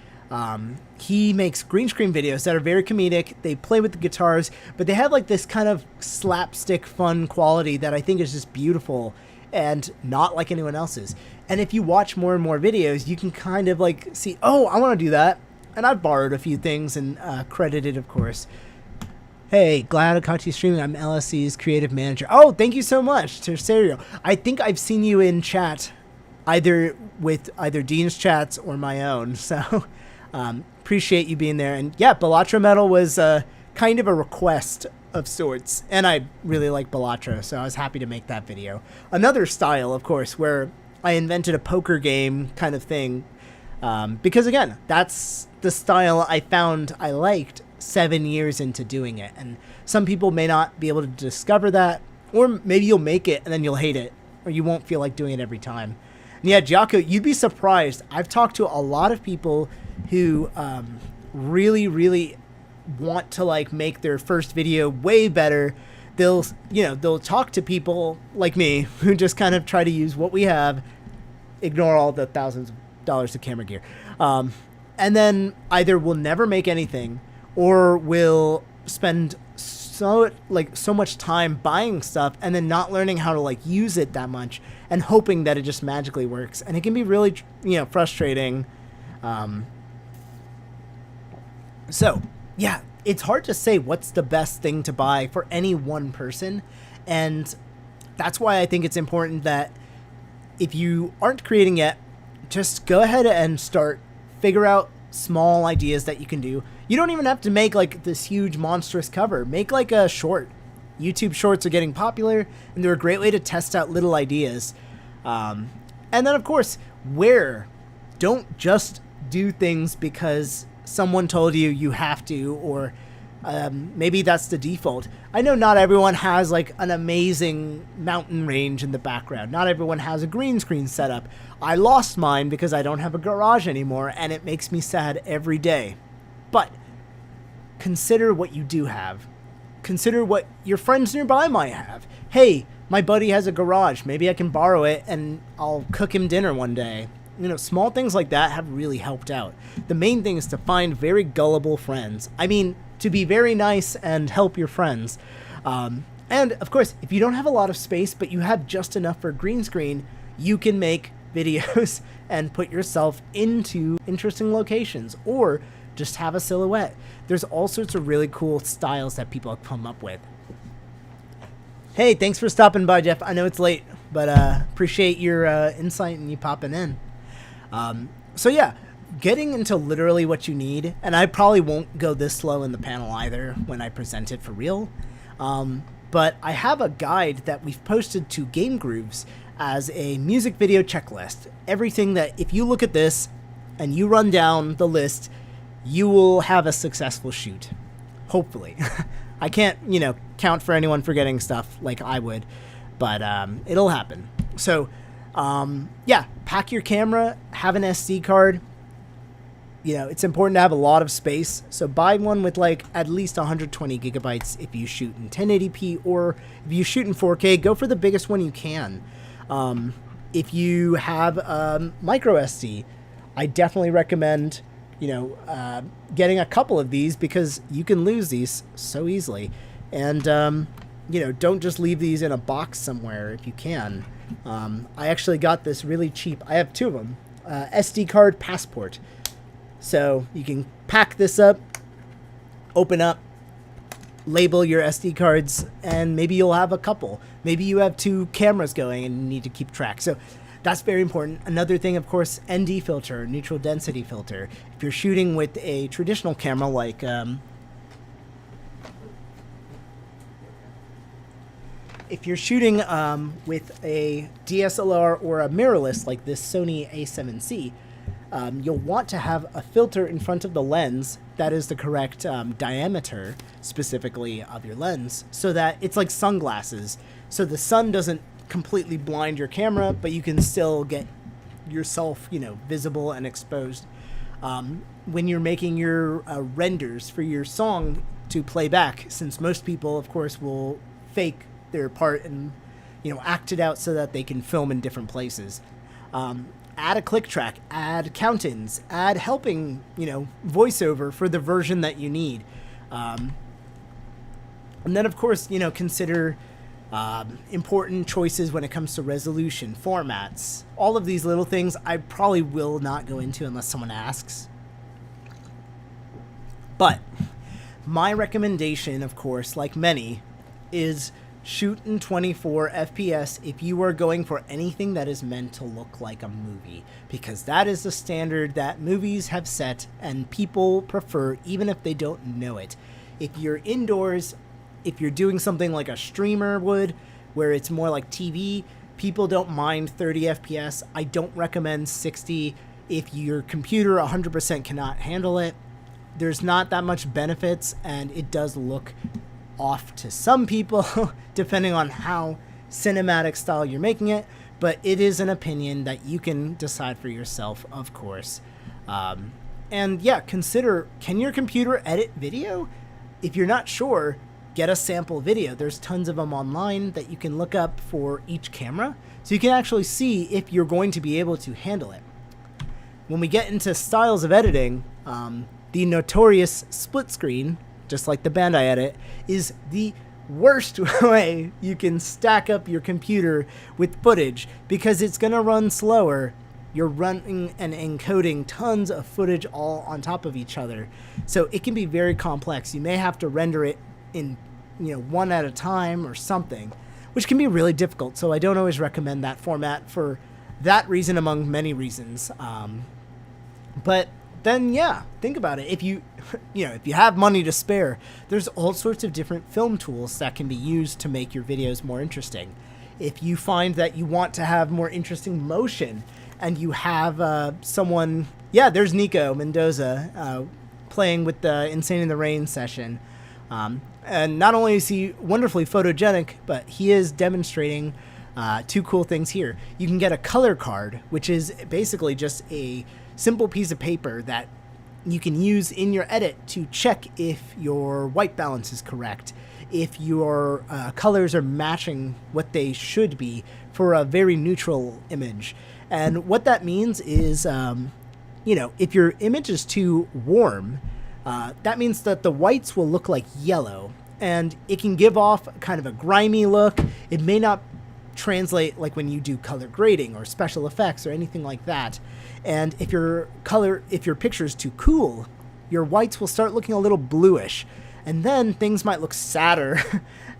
He makes green screen videos that are very comedic. They play with the guitars, but they have like this kind of slapstick fun quality that I think is just beautiful and not like anyone else's. And if you watch more and more videos, you can kind of like see, oh, I want to do that. And I've borrowed a few things and credited, of course. Hey, glad I caught you streaming. I'm LSC's creative manager. Oh, thank you so much, Tercerio. I think I've seen you in chat, either with Dean's chats or my own. So appreciate you being there. And yeah, Bellatra Metal was kind of a request of sorts. And I really like Bellatra, so I was happy to make that video. Another style, of course, where I invented a poker game kind of thing. Because again, that's the style I found I liked 7 years into doing it, and some people may not be able to discover that, or maybe you'll make it and then you'll hate it, or you won't feel like doing it every time. And yeah, Giaco, you'd be surprised. I've talked to a lot of people who really want to like make their first video way better. They'll talk to people like me who just kind of try to use what we have, ignore all the thousands of dollars of camera gear, and then either will never make anything or will spend so much time buying stuff and then not learning how to like use it that much and hoping that it just magically works. And it can be really, frustrating. So yeah, it's hard to say what's the best thing to buy for any one person. And that's why I think it's important that if you aren't creating yet, just go ahead and figure out small ideas that you can do. You don't even have to make like this huge monstrous cover. Make like a short. YouTube shorts are getting popular, and they're a great way to test out little ideas. And then of course, don't just do things because someone told you you have to, or maybe that's the default. I know not everyone has like an amazing mountain range in the background. Not everyone has a green screen setup. I lost mine because I don't have a garage anymore, and it makes me sad every day. But consider what you do have. Consider what your friends nearby might have. Hey, my buddy has a garage. Maybe I can borrow it and I'll cook him dinner one day. You know, small things like that have really helped out. The main thing is to find very gullible friends. I mean, to be very nice and help your friends. And of course, if you don't have a lot of space, but you have just enough for a green screen, you can make videos and put yourself into interesting locations, or just have a silhouette. There's all sorts of really cool styles that people have come up with. Hey, thanks for stopping by, Jeff. I know it's late, but appreciate your insight and you popping in. So yeah, getting into literally what you need, and I probably won't go this slow in the panel either when I present it for real, but I have a guide that we've posted to Game Grooves as a music video checklist. Everything that, if you look at this and you run down the list, you will have a successful shoot. Hopefully. I can't, count for anyone forgetting stuff like I would, but it'll happen. So, yeah, pack your camera, have an SD card. It's important to have a lot of space. So buy one with like at least 120 gigabytes if you shoot in 1080p, or if you shoot in 4K, go for the biggest one you can. If you have micro SD, I definitely recommend getting a couple of these, because you can lose these so easily. And, don't just leave these in a box somewhere if you can. I actually got this really cheap. I have two of them. SD card passport. So you can pack this up, open up, label your SD cards, and maybe you'll have a couple. Maybe you have two cameras going and you need to keep track. So that's very important. Another thing, of course, ND filter, neutral density filter. If you're shooting with a traditional camera like if you're shooting with a DSLR or a mirrorless like this Sony A7C, you'll want to have a filter in front of the lens that is the correct diameter, specifically, of your lens, so that it's like sunglasses. So the sun doesn't completely blind your camera, but you can still get yourself, visible and exposed. When you're making your renders for your song to play back, since most people, of course, will fake their part and, act it out so that they can film in different places. Add a click track, add count-ins, add helping, voiceover for the version that you need. And then, of course, consider important choices when it comes to resolution, formats, all of these little things I probably will not go into unless someone asks. But my recommendation, of course, like many, is shoot in 24 FPS if you are going for anything that is meant to look like a movie, because that is the standard that movies have set and people prefer, even if they don't know it. If you're indoors, if you're doing something like a streamer would, where it's more like TV, people don't mind 30 FPS. I don't recommend 60 if your computer 100% cannot handle it. There's not that much benefits, and it does look off to some people depending on how cinematic style you're making it, but it is an opinion that you can decide for yourself, of course. And yeah, consider, can your computer edit video? If you're not sure, get a sample video. There's tons of them online that you can look up for each camera, so you can actually see if you're going to be able to handle it. When we get into styles of editing, the notorious split screen, just like the band I edit, is the worst way you can stack up your computer with footage, because it's going to run slower. You're running and encoding tons of footage all on top of each other. So it can be very complex. You may have to render it in, one at a time or something, which can be really difficult. So I don't always recommend that format for that reason, among many reasons. But then, yeah, think about it. If you have money to spare, there's all sorts of different film tools that can be used to make your videos more interesting. If you find that you want to have more interesting motion, and you have someone, there's Nico Mendoza, playing with the Insane in the Rain session. And not only is he wonderfully photogenic, but he is demonstrating two cool things here. You can get a color card, which is basically just a simple piece of paper that you can use in your edit to check if your white balance is correct, if your colors are matching what they should be for a very neutral image. And what that means is, if your image is too warm, that means that the whites will look like yellow, and it can give off kind of a grimy look. It may not translate like when you do color grading or special effects or anything like that. And if your picture is too cool, your whites will start looking a little bluish, and then things might look sadder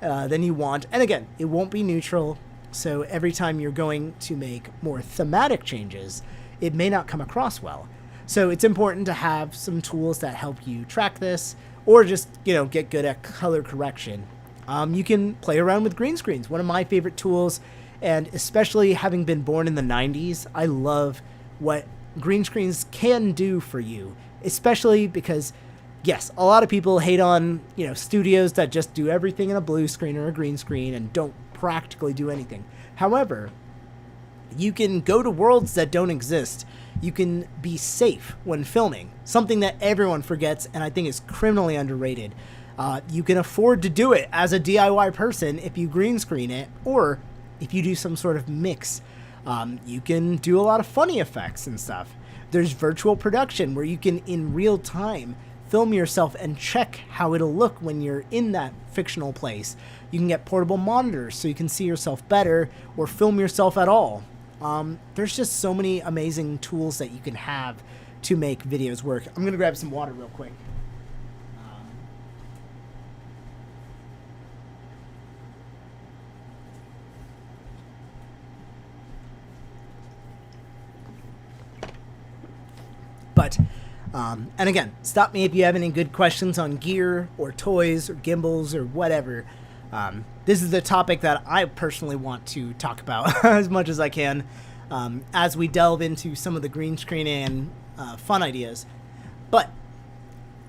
than you want. And again, it won't be neutral, so every time you're going to make more thematic changes, it may not come across well. So it's important to have some tools that help you track this, or just, get good at color correction. You can play around with green screens, one of my favorite tools, and especially having been born in the 90s, I love what green screens can do for you, especially because, yes, a lot of people hate on, studios that just do everything in a blue screen or a green screen and don't practically do anything. However, you can go to worlds that don't exist. You can be safe when filming, something that everyone forgets and I think is criminally underrated. You can afford to do it as a DIY person if you green screen it, or if you do some sort of mix. You can do a lot of funny effects and stuff. There's virtual production where you can, in real time, film yourself and check how it'll look when you're in that fictional place. You can get portable monitors so you can see yourself better, or film yourself at all. There's just so many amazing tools that you can have to make videos work. I'm going to grab some water real quick. And again, stop me if you have any good questions on gear or toys or gimbals or whatever. This is the topic that I personally want to talk about as much as I can as we delve into some of the green screening and fun ideas. But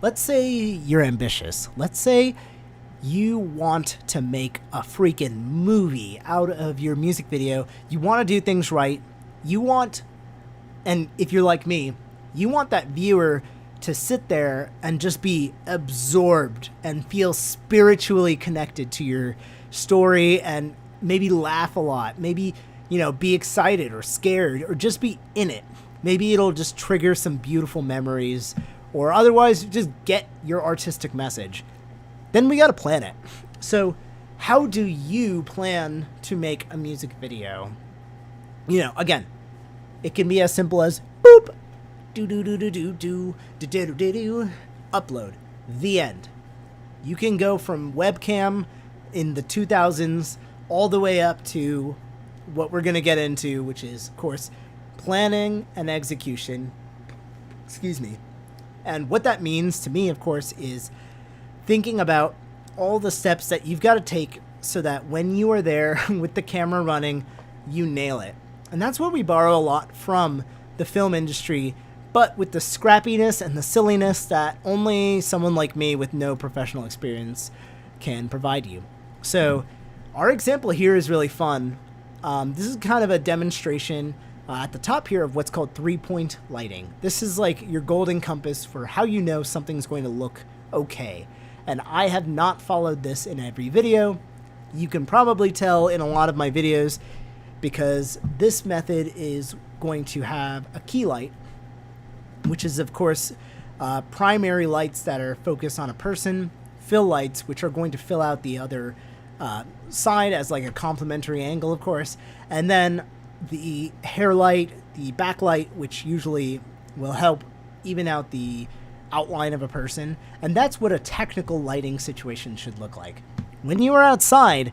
let's say you're ambitious. Let's say you want to make a freaking movie out of your music video. You want to do things right. And if you're like me, you want that viewer to sit there and just be absorbed and feel spiritually connected to your story, and maybe laugh a lot, maybe, be excited or scared, or just be in it. Maybe it'll just trigger some beautiful memories, or otherwise just get your artistic message. Then we got to plan it. So how do you plan to make a music video? Again, it can be as simple as boop, upload, the end. You can go from webcam in the 2000s all the way up to what we're going to get into, which is, of course, planning and execution. Excuse me. And what that means to me, of course, is thinking about all the steps that you've got to take so that when you are there with the camera running, you nail it. And that's what we borrow a lot from the film industry, but with the scrappiness and the silliness that only someone like me with no professional experience can provide you. So our example here is really fun. This is kind of a demonstration at the top here of what's called 3-point lighting. This is like your golden compass for how you know something's going to look okay. And I have not followed this in every video. You can probably tell in a lot of my videos because this method is going to have a key light, which is, of course, primary lights that are focused on a person, fill lights, which are going to fill out the other side as like a complementary angle, of course, and then the hair light, the backlight, which usually will help even out the outline of a person. And that's what a technical lighting situation should look like. When you are outside,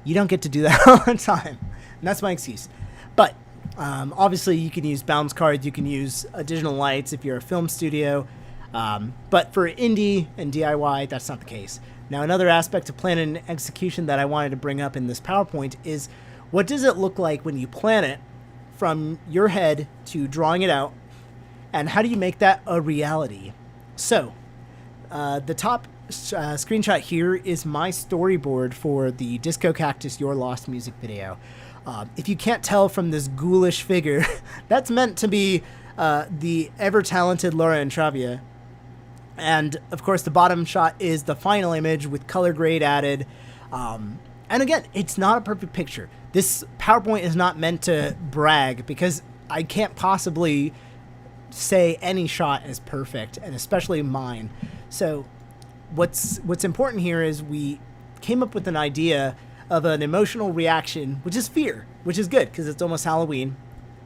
you don't get to do that all the time. And that's my excuse. But obviously, you can use bounce cards, you can use additional lights if you're a film studio, but for indie and DIY, that's not the case. Now, another aspect of plan and execution that I wanted to bring up in this PowerPoint is, what does it look like when you plan it from your head to drawing it out, and how do you make that a reality? So, the top screenshot here is my storyboard for the Disco Cactus Your Lost music video. If you can't tell from this ghoulish figure, that's meant to be the ever-talented Laura Intravia. And, of course, the bottom shot is the final image with color grade added. And, again, it's not a perfect picture. This PowerPoint is not meant to brag because I can't possibly say any shot is perfect, and especially mine. So what's important here is we came up with an idea of an emotional reaction, which is fear, which is good because it's almost Halloween,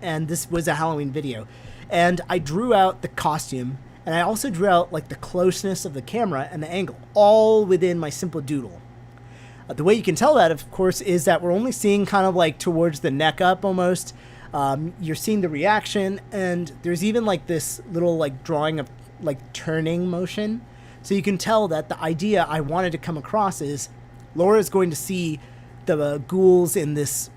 and this was a Halloween video. And I drew out the costume, and I also drew out like the closeness of the camera and the angle, all within my simple doodle. The way you can tell that, of course, is that we're only seeing kind of like towards the neck up almost. You're seeing the reaction, and there's even like this little like drawing of like turning motion. So you can tell that the idea I wanted to come across is Laura's going to see the ghouls in this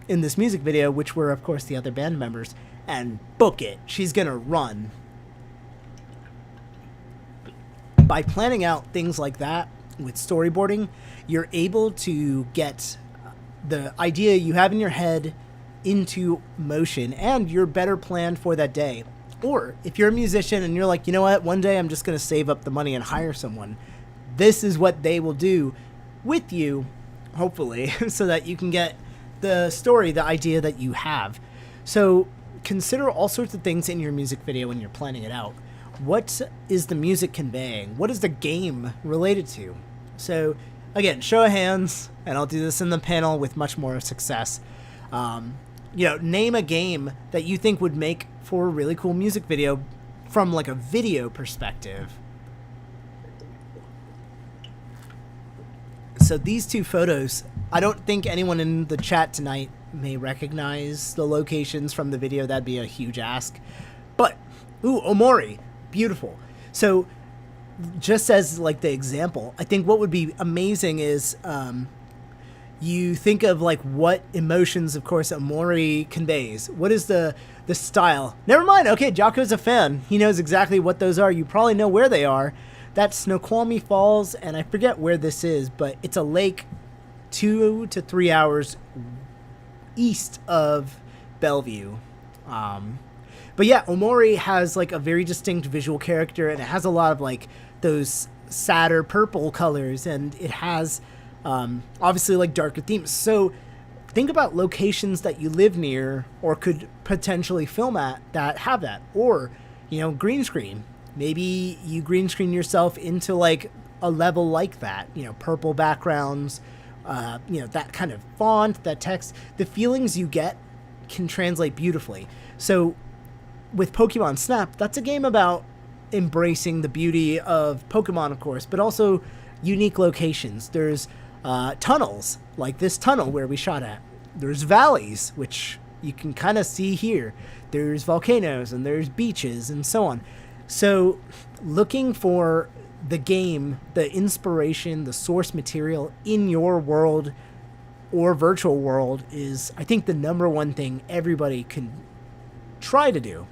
music video, which were of course the other band members, and book it. She's gonna run. By planning out things like that with storyboarding, you're able to get the idea you have in your head into motion, and you're better planned for that day. Or if you're a musician and you're like, you know what, one day I'm just going to save up the money and hire someone, this is what they will do with you, hopefully, so that you can get the story, the idea that you have. So consider all sorts of things in your music video when you're planning it out. What is the music conveying? What is the game related to? So again, show of hands, and I'll do this in the panel with much more success. Name a game that you think would make for a really cool music video from like a video perspective. So these two photos, I don't think anyone in the chat tonight may recognize the locations from the video. That'd be a huge ask. But, Omori, beautiful. So just as like the example, I think what would be amazing is you think of like what emotions, of course, Omori conveys. What is the style? Never mind. Okay, Jocko's a fan. He knows exactly what those are. You probably know where they are. That's Snoqualmie Falls, and I forget where this is, but it's a lake 2 to 3 hours east of Bellevue. But yeah, Omori has like a very distinct visual character, and it has a lot of like those sadder purple colors, and it has obviously like darker themes. So think about locations that you live near or could potentially film at that have that, or green screen. Maybe you green screen yourself into like a level like that, purple backgrounds, that kind of font, that text. The feelings you get can translate beautifully. So with Pokemon Snap, that's a game about embracing the beauty of Pokemon, of course, but also unique locations. There's tunnels, like this tunnel where we shot at. There's valleys, which you can kind of see here. There's volcanoes, and there's beaches, and so on. So looking for the game, the inspiration, the source material in your world or virtual world is, I think, the number one thing everybody can try to do.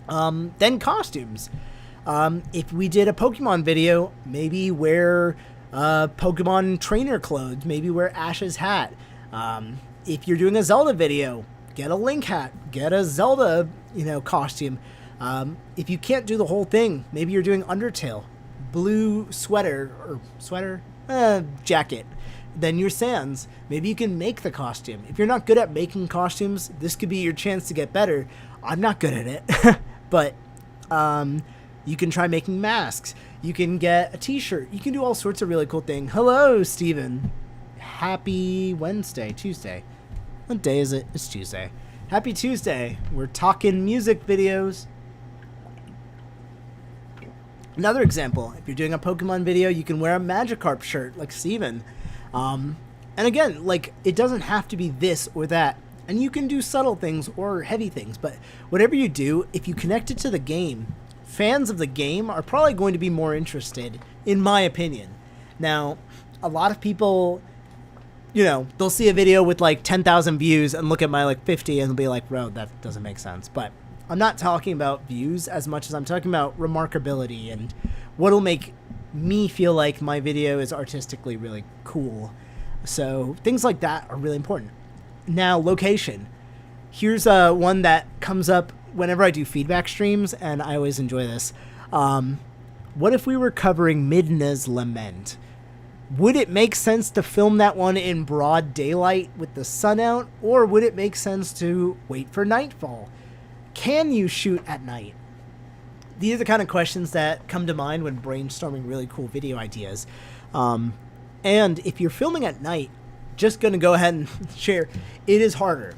Then costumes. If we did a Pokemon video, maybe wear Pokemon trainer clothes, maybe wear Ash's hat. If you're doing a Zelda video, get a Link hat, get a Zelda, costume. If you can't do the whole thing, maybe you're doing Undertale, blue jacket, then you're Sans. Maybe you can make the costume. If you're not good at making costumes, this could be your chance to get better. I'm not good at it, but you can try making masks. You can get a t-shirt. You can do all sorts of really cool things. Hello, Steven. Happy Tuesday. What day is it? It's Tuesday. Happy Tuesday. We're talking music videos. Another example, if you're doing a Pokemon video, you can wear a Magikarp shirt like Steven. And again, like, it doesn't have to be this or that. And you can do subtle things or heavy things, but whatever you do, if you connect it to the game, fans of the game are probably going to be more interested, in my opinion. Now, a lot of people, they'll see a video with like 10,000 views and look at my like 50 and they'll be like, "Bro, that doesn't make sense." But I'm not talking about views as much as I'm talking about remarkability and what'll make me feel like my video is artistically really cool. So things like that are really important. Now, location. Here's one that comes up whenever I do feedback streams, and I always enjoy this. What if we were covering Midna's Lament? Would it make sense to film that one in broad daylight with the sun out, or would it make sense to wait for nightfall? Can you shoot at night? These are the kind of questions that come to mind when brainstorming really cool video ideas. And if you're filming at night, just going to go ahead and share, it is harder.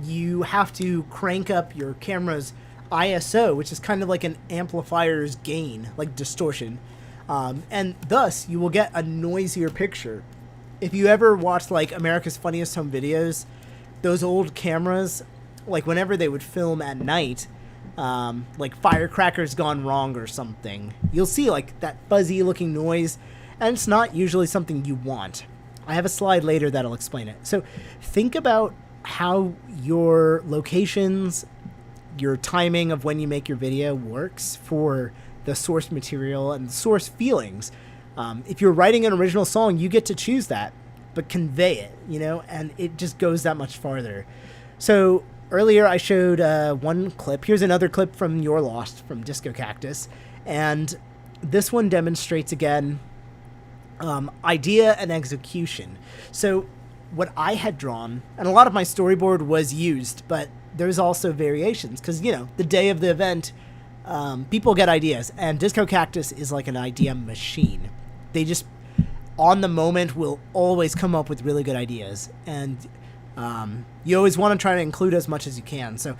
You have to crank up your camera's ISO, which is kind of like an amplifier's gain, like distortion. And thus, you will get a noisier picture. If you ever watched like America's Funniest Home Videos, those old cameras, like whenever they would film at night, like firecrackers gone wrong or something, you'll see like that fuzzy looking noise, and it's not usually something you want. I have a slide later that'll explain it. So think about how your locations, your timing of when you make your video works for the source material and the source feelings. If you're writing an original song, you get to choose that, but convey it, you know, and it just goes that much farther. So earlier I showed one clip. Here's another clip from You're Lost from Disco Cactus. And this one demonstrates again idea and execution. So what I had drawn, and a lot of my storyboard was used, but there's also variations because, you know, the day of the event, people get ideas, and Disco Cactus is like an idea machine. They just, on the moment, will always come up with really good ideas, and you always want to try to include as much as you can. So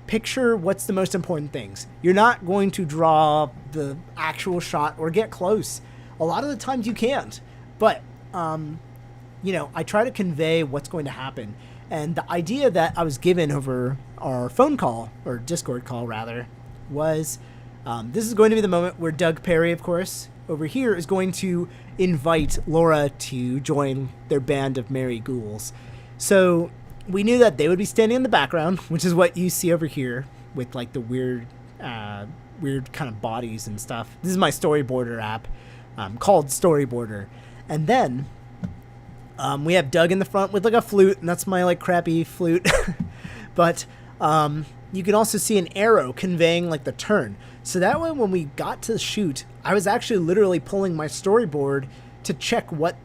picture what's the most important things. You're not going to draw the actual shot or get close. A lot of the times you can't, but you know, I try to convey what's going to happen. And the idea that I was given over our phone call, or Discord call rather, was this is going to be the moment where Doug Perry, of course, over here is going to invite Laura to join their band of merry ghouls. So we knew that they would be standing in the background, which is what you see over here with like the weird kind of bodies and stuff. This is my storyboarder app called Storyboarder. And then we have Doug in the front with like a flute, and that's my like crappy flute. But you can also see an arrow conveying like the turn. So that way when we got to the shoot, I was actually literally pulling my storyboard to check what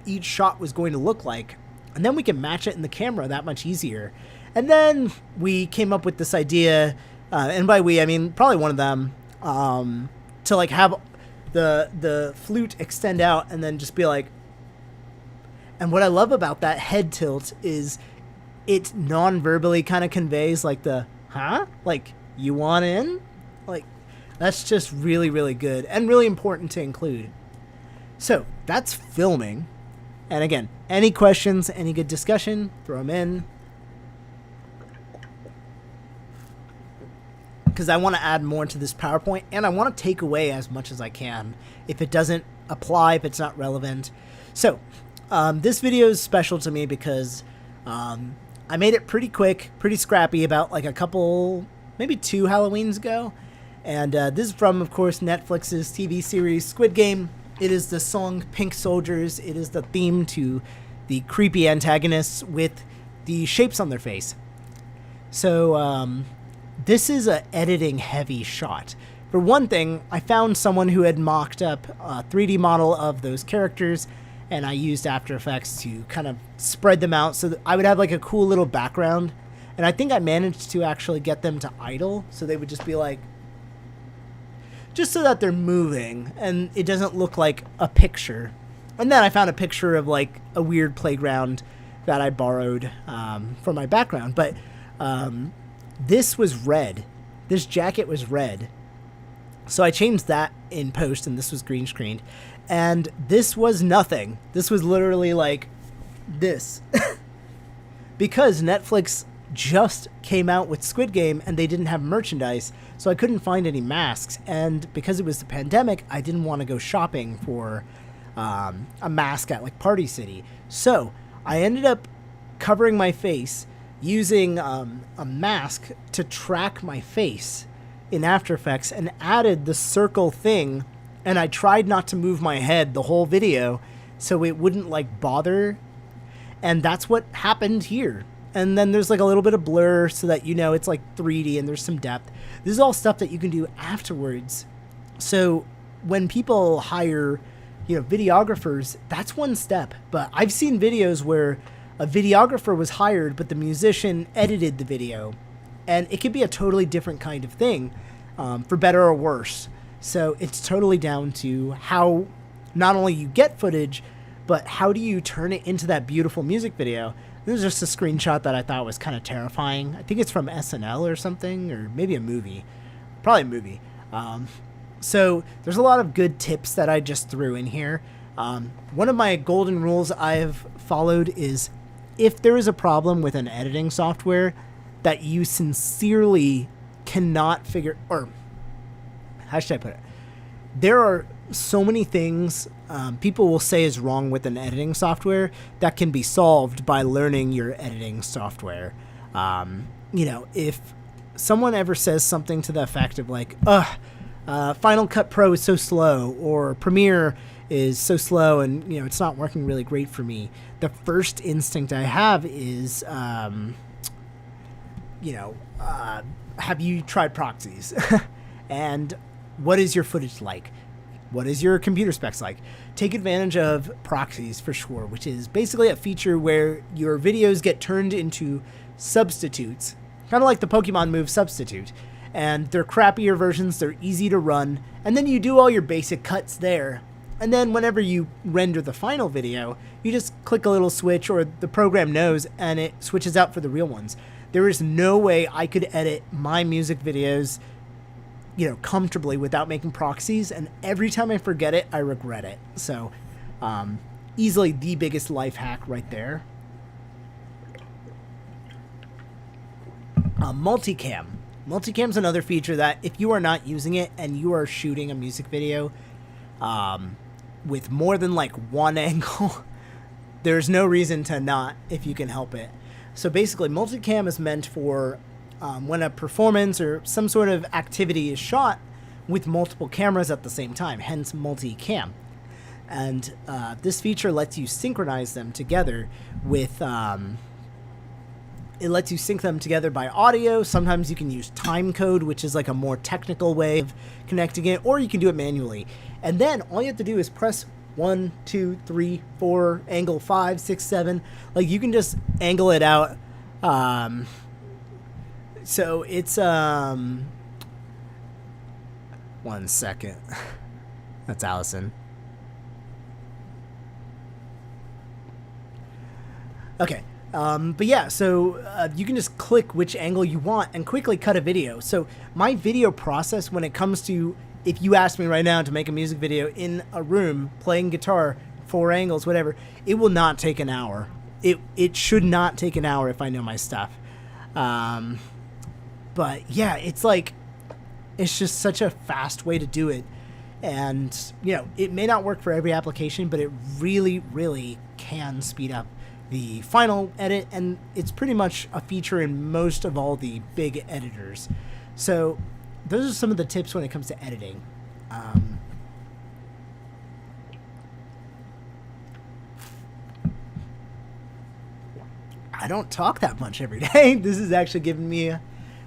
each shot was going to look like. And then we can match it in the camera that much easier. And then we came up with this idea, and by we, I mean probably one of them, to like have the flute extend out and then just be like. And what I love about that head tilt is it non-verbally kind of conveys like the, huh? Like, you want in? Like, that's just really, really good and really important to include. So that's filming. And again, any questions, any good discussion, throw them in. Because I want to add more to this PowerPoint, and I want to take away as much as I can if it doesn't apply, if it's not relevant. So this video is special to me because I made it pretty quick, pretty scrappy about like a couple, maybe 2 Halloweens ago. And this is from, of course, Netflix's TV series Squid Game. It is the song Pink Soldiers. It is the theme to the creepy antagonists with the shapes on their face. So this is a editing heavy shot. For one thing, I found someone who had mocked up a 3D model of those characters, and I used After Effects to kind of spread them out so that I would have like a cool little background. And I think I managed to actually get them to idle, so they would just be like, just so that they're moving and it doesn't look like a picture. And then I found a picture of like a weird playground that I borrowed for my background. But this was red. This jacket was red. So I changed that in post, and this was green screened. And this was nothing. This was literally like this. Because Netflix just came out with Squid Game and they didn't have merchandise, so I couldn't find any masks. And because it was the pandemic, I didn't want to go shopping for a mask at like Party City. So I ended up covering my face using a mask to track my face in After Effects and added the circle thing, and I tried not to move my head the whole video so it wouldn't like bother, and that's what happened here. And then there's like a little bit of blur so that you know it's like 3D and there's some depth. This is all stuff that you can do afterwards. So when people hire, videographers, that's one step. But I've seen videos where a videographer was hired, but the musician edited the video. And it could be a totally different kind of thing, for better or worse. So it's totally down to how not only you get footage, but how do you turn it into that beautiful music video. This is just a screenshot that I thought was kind of terrifying. I think it's from SNL or something, or maybe a movie. Probably a movie. So there's a lot of good tips that I just threw in here. One of my golden rules I've followed is if there is a problem with an editing software that you sincerely cannot figure, or how should I put it? There are so many things people will say is wrong with an editing software that can be solved by learning your editing software. If someone ever says something to the effect of like, Final Cut Pro is so slow, or Premiere is so slow and, it's not working really great for me, the first instinct I have is, have you tried proxies? And what is your footage like? What is your computer specs like? Take advantage of proxies for sure, which is basically a feature where your videos get turned into substitutes, kind of like the Pokemon move substitute. And they're crappier versions, they're easy to run, and then you do all your basic cuts there. And then whenever you render the final video, you just click a little switch, or the program knows, and it switches out for the real ones. There is no way I could edit my music videos comfortably without making proxies, and every time I forget it, I regret it. So, easily the biggest life hack right there. Multicam. Multicam's another feature that if you are not using it and you are shooting a music video with more than like one angle, there's no reason to not if you can help it. So basically, multicam is meant for when a performance or some sort of activity is shot with multiple cameras at the same time, hence multicam. And this feature lets you synchronize them together with, it lets you sync them together by audio. Sometimes you can use time code, which is like a more technical way of connecting it, or you can do it manually. And then all you have to do is press 1, 2, 3, 4, angle 5, 6, 7. Like you can just angle it out. So it's, 1 second. That's Allison. Okay. But yeah, so you can just click which angle you want and quickly cut a video. So my video process when it comes to, if you ask me right now to make a music video in a room, playing guitar, 4 angles, whatever, it will not take an hour. It should not take an hour if I know my stuff. But yeah, it's just such a fast way to do it. And, it may not work for every application, but it really, really can speed up the final edit, and it's pretty much a feature in most of all the big editors. So those are some of the tips when it comes to editing. I don't talk that much every day. This is actually giving me a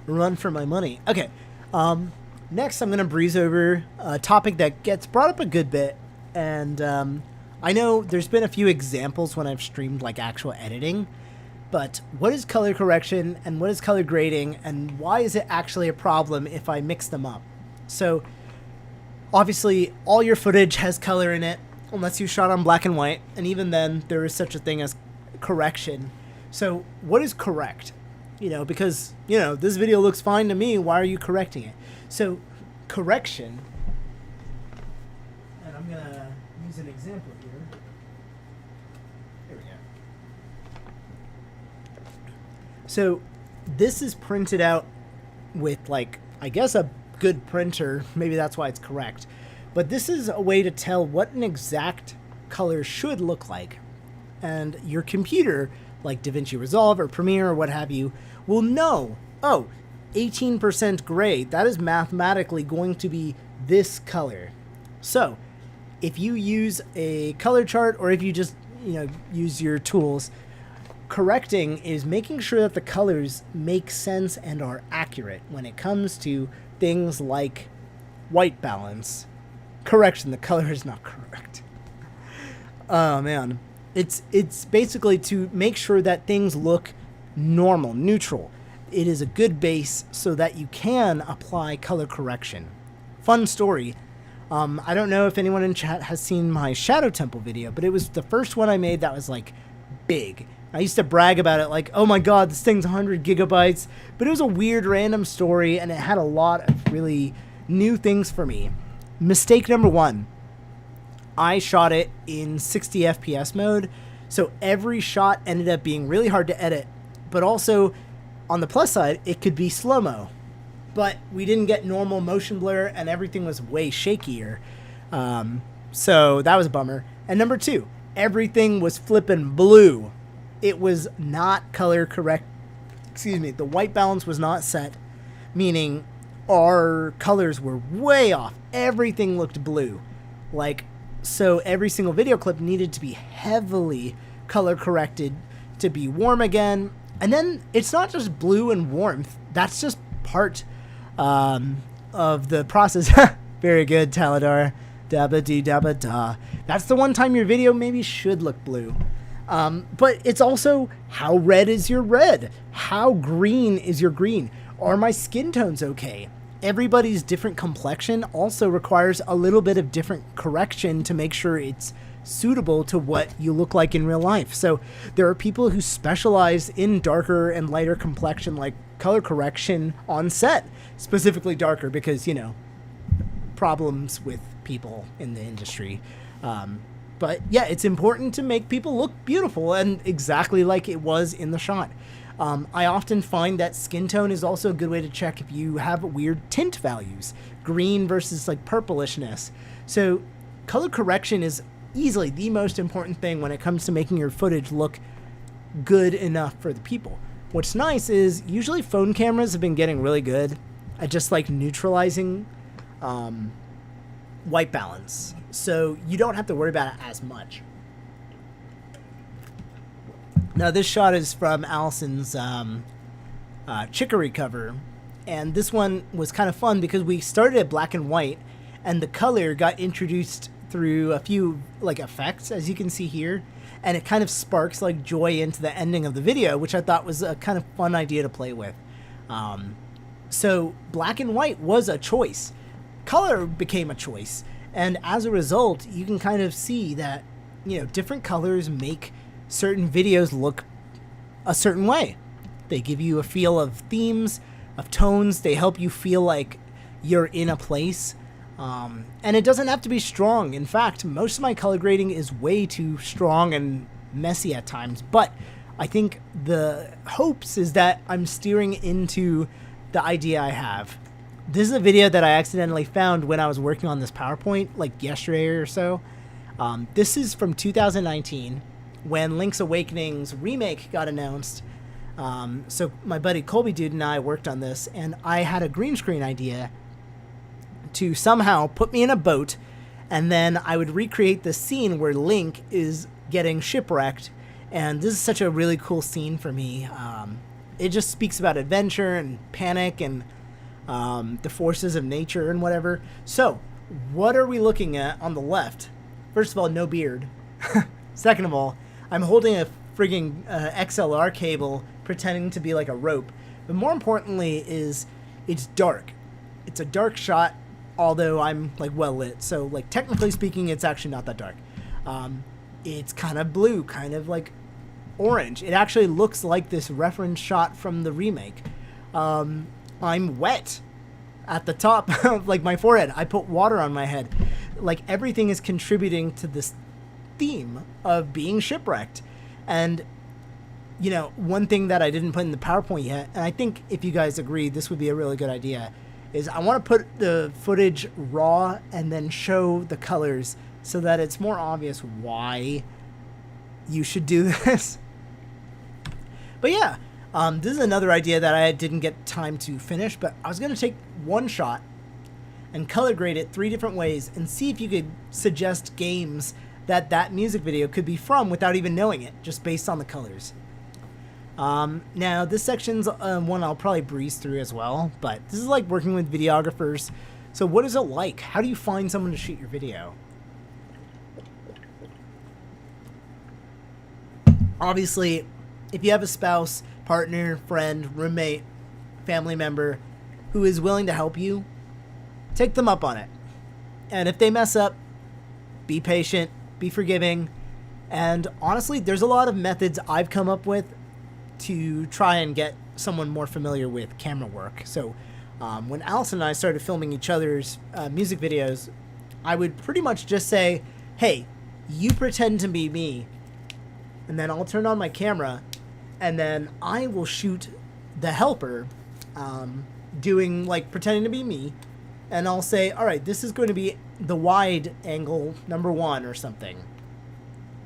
run for my money. Okay, next I'm going to breeze over a topic that gets brought up a good bit, and I know there's been a few examples when I've streamed like actual editing, but what is color correction and what is color grading, and why is it actually a problem if I mix them up? So obviously all your footage has color in it unless you shot on black and white, and even then there is such a thing as correction. So what is correct? Because this video looks fine to me, why are you correcting it? So correction, and I'm gonna use an example here. Here we go. So this is printed out with I guess a good printer, maybe that's why it's correct. But this is a way to tell what an exact color should look like. And your computer, like DaVinci Resolve or Premiere or what have you, will know, oh, 18% gray, that is mathematically going to be this color. So if you use a color chart, or if you just, use your tools, correcting is making sure that the colors make sense and are accurate when it comes to things like white balance. Correction, the color is not correct. Oh man. It's basically to make sure that things look normal, neutral. It is a good base so that you can apply color correction. Fun story. I don't know if anyone in chat has seen my Shadow Temple video, but it was the first one I made that was like big. I used to brag about it like, oh my god, this thing's 100 gigabytes, but it was a weird random story and it had a lot of really new things for me. Mistake number 1. I shot it in 60 FPS mode, so every shot ended up being really hard to edit, but also on the plus side, it could be slow-mo. But we didn't get normal motion blur and everything was way shakier. So that was a bummer. And number 2, everything was flipping blue. It was not color correct. Excuse me. The white balance was not set, meaning our colors were way off. Everything looked blue. So every single video clip needed to be heavily color corrected to be warm again. And then it's not just blue and warmth. That's just part of the process. Very good, Taladar. Dabba dee dabba da. That's the one time your video maybe should look blue. But it's also, how red is your red? How green is your green? Are my skin tones okay? Everybody's different complexion also requires a little bit of different correction to make sure it's suitable to what you look like in real life. So there are people who specialize in darker and lighter complexion, like color correction on set, specifically darker because, problems with people in the industry. But yeah, it's important to make people look beautiful and exactly like it was in the shot. I often find that skin tone is also a good way to check if you have weird tint values, green versus like purplishness. So color correction is easily the most important thing when it comes to making your footage look good enough for the people. What's nice is usually phone cameras have been getting really good at just like neutralizing white balance, so you don't have to worry about it as much. Now this shot is from Allison's Chicory cover, and this one was kind of fun because we started at black and white and the color got introduced through a few like effects, as you can see here, and it kind of sparks like joy into the ending of the video, which I thought was a kind of fun idea to play with. So black and white was a choice. Color became a choice, and as a result, you can kind of see that, different colors make certain videos look a certain way. They give you a feel of themes, of tones. They help you feel like you're in a place. And it doesn't have to be strong. In fact, most of my color grading is way too strong and messy at times. But I think the hopes is that I'm steering into the idea I have. This is a video that I accidentally found when I was working on this PowerPoint, like yesterday or so. This is from 2019, when Link's Awakening's remake got announced. So my buddy Colby Dude and I worked on this, and I had a green screen idea to somehow put me in a boat, and then I would recreate the scene where Link is getting shipwrecked. And this is such a really cool scene for me. It just speaks about adventure and panic and the forces of nature and whatever. So what are we looking at on the left? First of all, no beard. Second of all, I'm holding a frigging XLR cable pretending to be like a rope. But more importantly is it's dark. It's a dark shot, although I'm like well lit. So like technically speaking, it's actually not that dark. It's kind of blue, kind of like orange. It actually looks like this reference shot from the remake. I'm wet at the top of like my forehead. I put water on my head. Like everything is contributing to this theme of being shipwrecked. And one thing that I didn't put in the PowerPoint yet, and I think if you guys agree this would be a really good idea, is I want to put the footage raw and then show the colors so that it's more obvious why you should do this. But yeah, This is another idea that I didn't get time to finish, but I was going to take one shot and color grade it 3 different ways and see if you could suggest games that music video could be from without even knowing it, just based on the colors. Now, this section's one I'll probably breeze through as well, but this is like working with videographers. So what is it like? How do you find someone to shoot your video? Obviously, if you have a spouse, partner, friend, roommate, family member who is willing to help you, take them up on it. And if they mess up, be patient, be forgiving. And honestly, there's a lot of methods I've come up with to try and get someone more familiar with camera work. So when Allison and I started filming each other's music videos, I would pretty much just say, hey, you pretend to be me, and then I'll turn on my camera, and then I will shoot the helper doing, like, pretending to be me, and I'll say, all right, this is going to be the wide angle number 1 or something.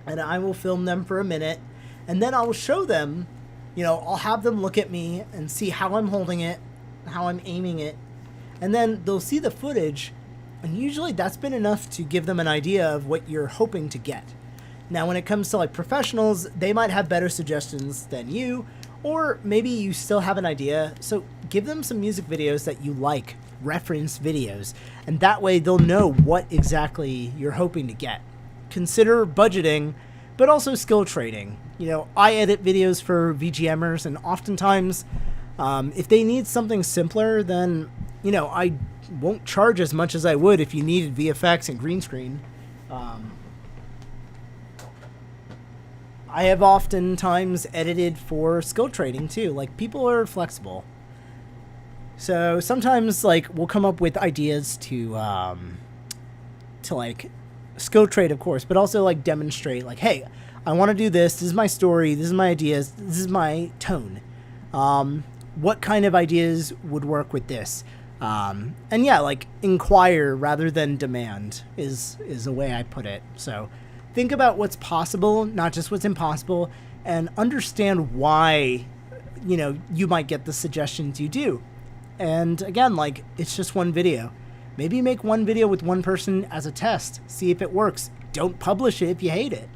And I will film them for a minute, and then I'll show them, I'll have them look at me and see how I'm holding it, how I'm aiming it, and then they'll see the footage, and usually that's been enough to give them an idea of what you're hoping to get. Now, when it comes to like professionals, they might have better suggestions than you, or maybe you still have an idea, so give them some music videos that you like, reference videos, and that way they'll know what exactly you're hoping to get. Consider budgeting, but also skill trading. I edit videos for VGMers, and oftentimes, if they need something simpler, then, I won't charge as much as I would if you needed VFX and green screen. I have oftentimes edited for skill trading too. Like, people are flexible. So sometimes, like, we'll come up with ideas to like skill trade, of course, but also like demonstrate, like, hey, I want to do this. This is my story. This is my ideas. This is my tone. What kind of ideas would work with this? And yeah, like, inquire rather than demand is a way I put it. So think about what's possible, not just what's impossible, and understand why, you might get the suggestions you do. And again, like, it's just one video. Maybe make one video with one person as a test. See if it works. Don't publish it if you hate it.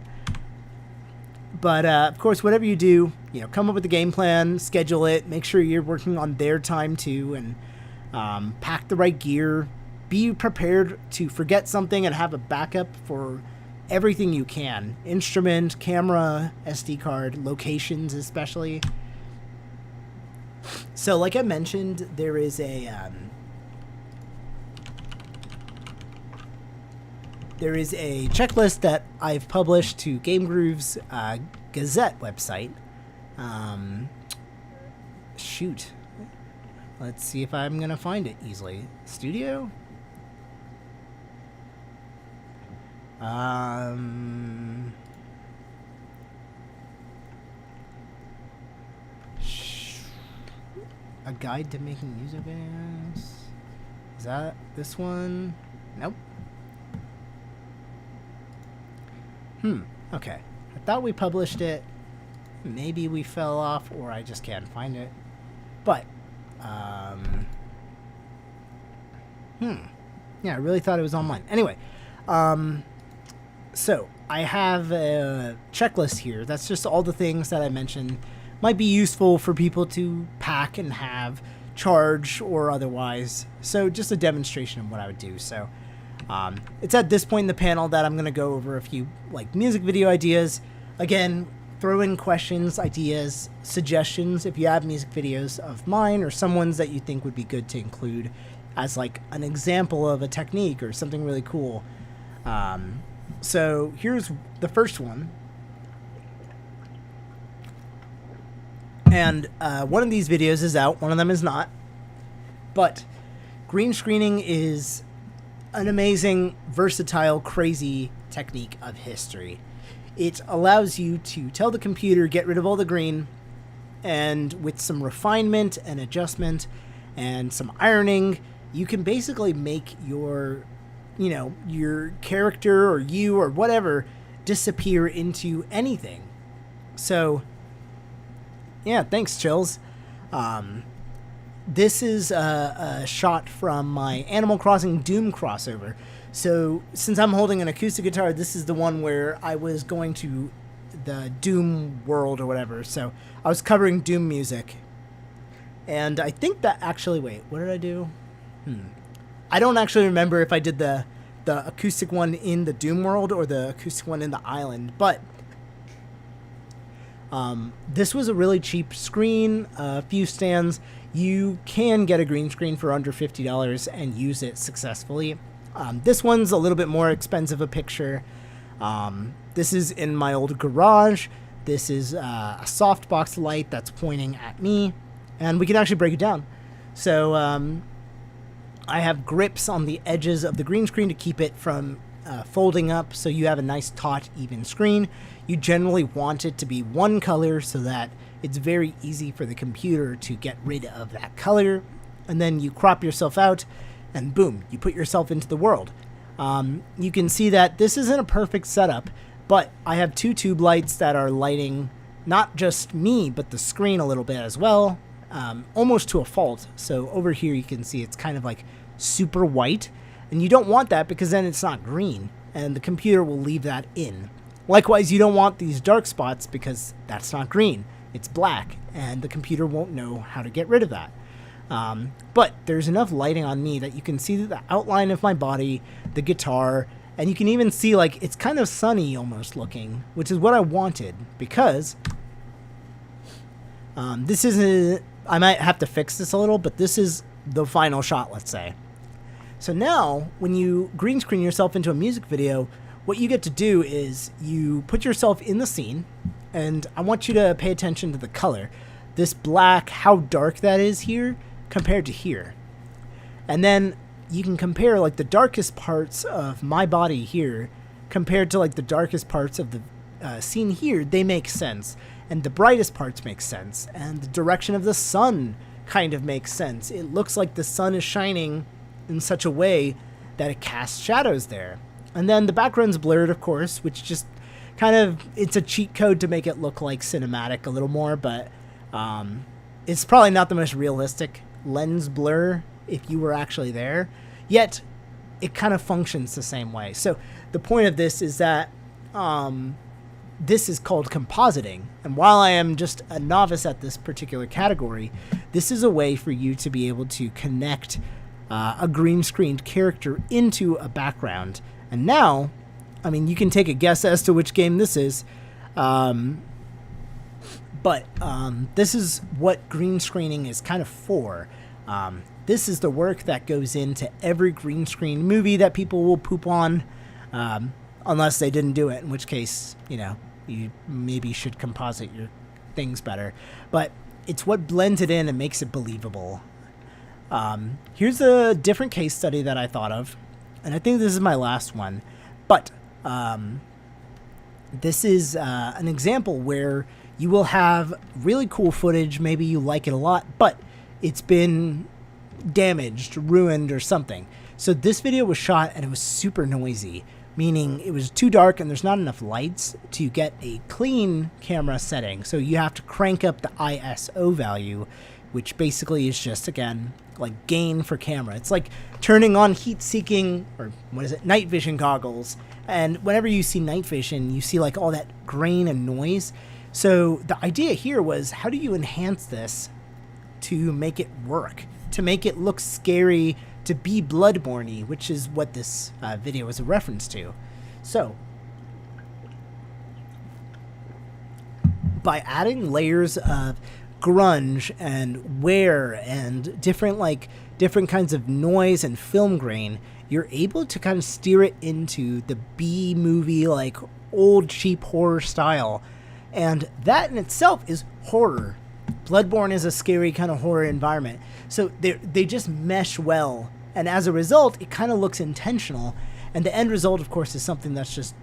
But, of course, whatever you do, come up with a game plan, schedule it, make sure you're working on their time too, and pack the right gear. Be prepared to forget something and have a backup for everything you can. Instrument, camera, SD card, locations especially. So like I mentioned, there is a checklist that I've published to Game Groove's Gazette website. Shoot. Let's see if I'm going to find it easily. Studio? A guide to making music videos? Is that this one? Nope. Okay. I thought we published it. Maybe we fell off, or I just can't find it. But, yeah, I really thought it was online. Anyway, so I have a checklist here. That's just all the things that I mentioned might be useful for people to pack and have, charge or otherwise. So just a demonstration of what I would do. So it's at this point in the panel that I'm going to go over a few like music video ideas. Again, throw in questions, ideas, suggestions if you have music videos of mine or someone's that you think would be good to include as like an example of a technique or something really cool. So here's the first one. And one of these videos is out, one of them is not. But green screening is an amazing, versatile, crazy technique of history. It allows you to tell the computer, get rid of all the green, and with some refinement and adjustment and some ironing, you can basically make your, your character or you or whatever disappear into anything. So Yeah, thanks, Chills. This is a shot from my Animal Crossing Doom crossover. So, since I'm holding an acoustic guitar, this is the one where I was going to the Doom world or whatever. So, I was covering Doom music. And I think that actually, wait, what did I do? I don't actually remember if I did the acoustic one in the Doom world or the acoustic one in the island, but this was a really cheap screen, a few stands. You can get a green screen for under $50 and use it successfully. This one's a little bit more expensive a picture. This is in my old garage. This is a softbox light that's pointing at me, and we can actually break it down. So I have grips on the edges of the green screen to keep it from folding up, so you have a nice taut, even screen. You generally want it to be one color so that it's very easy for the computer to get rid of that color. And then you crop yourself out, and boom, you put yourself into the world. You can see that this isn't a perfect setup, but I have two tube lights that are lighting not just me, but the screen a little bit as well, almost to a fault. So over here you can see it's kind of like super white, and you don't want that because then it's not green, and the computer will leave that in. Likewise, you don't want these dark spots because that's not green, it's black, and the computer won't know how to get rid of that. But there's enough lighting on me that you can see the outline of my body, the guitar, and you can even see like it's kind of sunny almost looking, which is what I wanted, because this isn't, I might have to fix this a little, but this is the final shot, let's say. So now, when you green screen yourself into a music video, what you get to do is you put yourself in the scene, and I want you to pay attention to the color. This black, how dark that is here compared to here. And then you can compare like the darkest parts of my body here compared to like the darkest parts of the scene here. They make sense, and the brightest parts make sense, and the direction of the sun kind of makes sense. It looks like the sun is shining in such a way that it casts shadows there. And then the background's blurred, of course, which just kind of, it's a cheat code to make it look like cinematic a little more, but it's probably not the most realistic lens blur if you were actually there, yet it kind of functions the same way. So the point of this is that this is called compositing, and while I am just a novice at this particular category, this is a way for you to be able to connect a green screened character into a background. And now, I mean, you can take a guess as to which game this is, but this is what green screening is kind of for. This is the work that goes into every green screen movie that people will poop on, unless they didn't do it, in which case, you know, you maybe should composite your things better. But it's what blends it in and makes it believable. Here's a different case study that I thought of, and I think this is my last one, but this is an example where you will have really cool footage, maybe you like it a lot, but it's been damaged, ruined, or something. So this video was shot and it was super noisy, meaning it was too dark and there's not enough lights to get a clean camera setting. So you have to crank up the ISO value, which basically is just, again, like gain for camera. It's like turning on heat-seeking, or what is it, night vision goggles. And whenever you see night vision, you see like all that grain and noise. So the idea here was, how do you enhance this to make it work, to make it look scary, to be Bloodborne-y, which is what this video is a reference to. So by adding layers of grunge and wear and different kinds of noise and film grain, you're able to kind of steer it into the B movie, like old cheap horror style. And that in itself is horror. Bloodborne is a scary kind of horror environment. So they just mesh well. And as a result, it kind of looks intentional. And the end result, of course, is something that's just,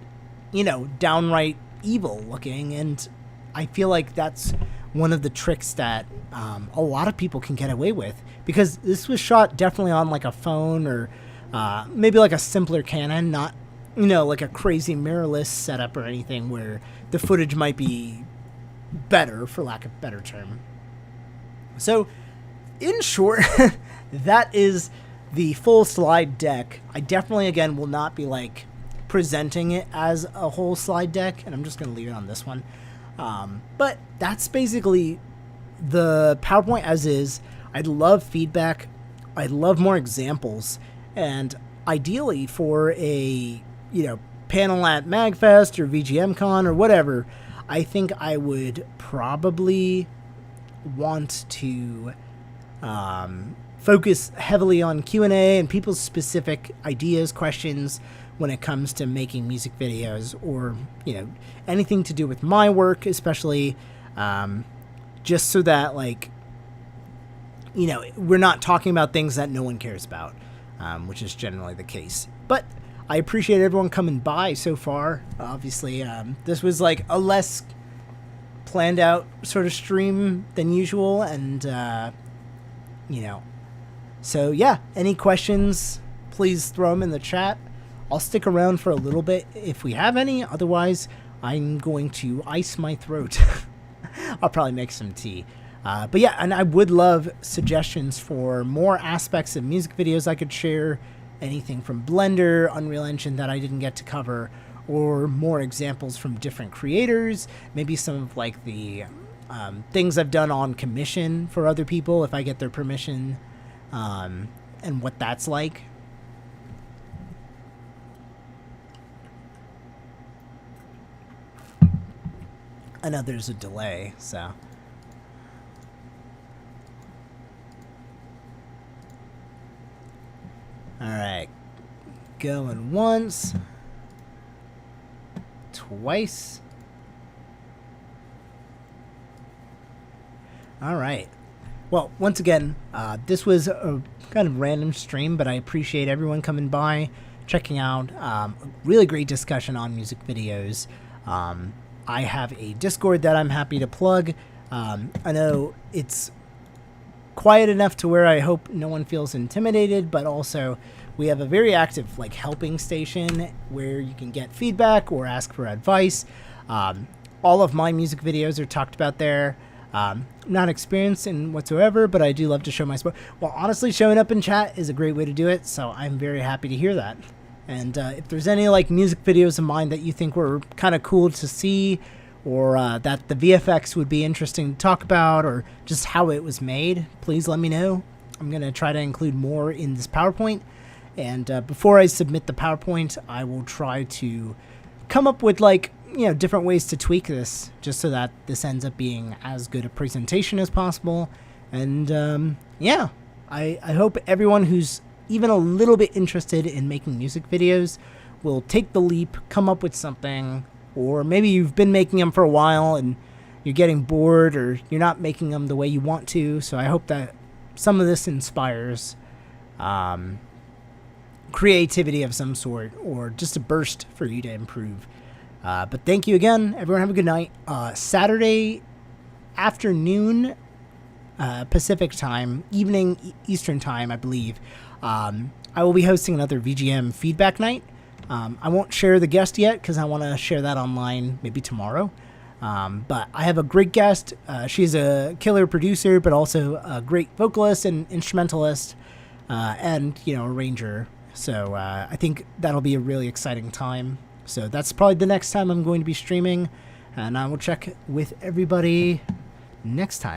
you know, downright evil looking. And I feel like that's one of the tricks that a lot of people can get away with, because this was shot definitely on like a phone or maybe like a simpler Canon, not, you know, like a crazy mirrorless setup or anything where the footage might be better, for lack of a better term. So, in short, that is the full slide deck. I definitely, again, will not be like presenting it as a whole slide deck, and I'm just going to leave it on this one. But that's basically the PowerPoint as is. I'd love feedback. I'd love more examples, and ideally for a, panel at MagFest or VGMCon or whatever, I think I would probably want to focus heavily on Q&A and people's specific ideas, questions when it comes to making music videos, or anything to do with my work, especially just so that we're not talking about things that no one cares about, which is generally the case. But I appreciate everyone coming by so far. Obviously, this was like a less planned out sort of stream than usual, and so yeah, any questions, please throw them in the chat. I'll stick around for a little bit if we have any. Otherwise, I'm going to ice my throat. I'll probably make some tea. But yeah, and I would love suggestions for more aspects of music videos I could share. Anything from Blender, Unreal Engine that I didn't get to cover, or more examples from different creators. Maybe some of the things I've done on commission for other people, if I get their permission, and what that's like. I know there's a delay, so. Alright. Going once. Twice. Alright. Well, once again, this was a kind of random stream, but I appreciate everyone coming by, checking out. A really great discussion on music videos. I have a Discord that I'm happy to plug. I know it's quiet enough to where I hope no one feels intimidated, but also we have a very active helping station where you can get feedback or ask for advice. All of my music videos are talked about there. Not experienced in whatsoever, but I do love to show my support. Well, honestly, showing up in chat is a great way to do it, so I'm very happy to hear that. And if there's any music videos of mine that you think were kind of cool to see, or that the VFX would be interesting to talk about, or just how it was made, please let me know. I'm going to try to include more in this PowerPoint. And before I submit the PowerPoint, I will try to come up with different ways to tweak this, just so that this ends up being as good a presentation as possible. And yeah, I hope everyone who's even a little bit interested in making music videos will take the leap, come up with something, or maybe you've been making them for a while and you're getting bored, or you're not making them the way you want to. So I hope that some of this inspires creativity of some sort, or just a burst for you to improve. But thank you again. Everyone have a good night. Saturday afternoon, Pacific time, evening Eastern time, I believe, I will be hosting another VGM feedback night. I won't share the guest yet because I want to share that online maybe tomorrow. But I have a great guest. She's a killer producer, but also a great vocalist and instrumentalist, and arranger. So I think that'll be a really exciting time. So that's probably the next time I'm going to be streaming, and I will check with everybody next time.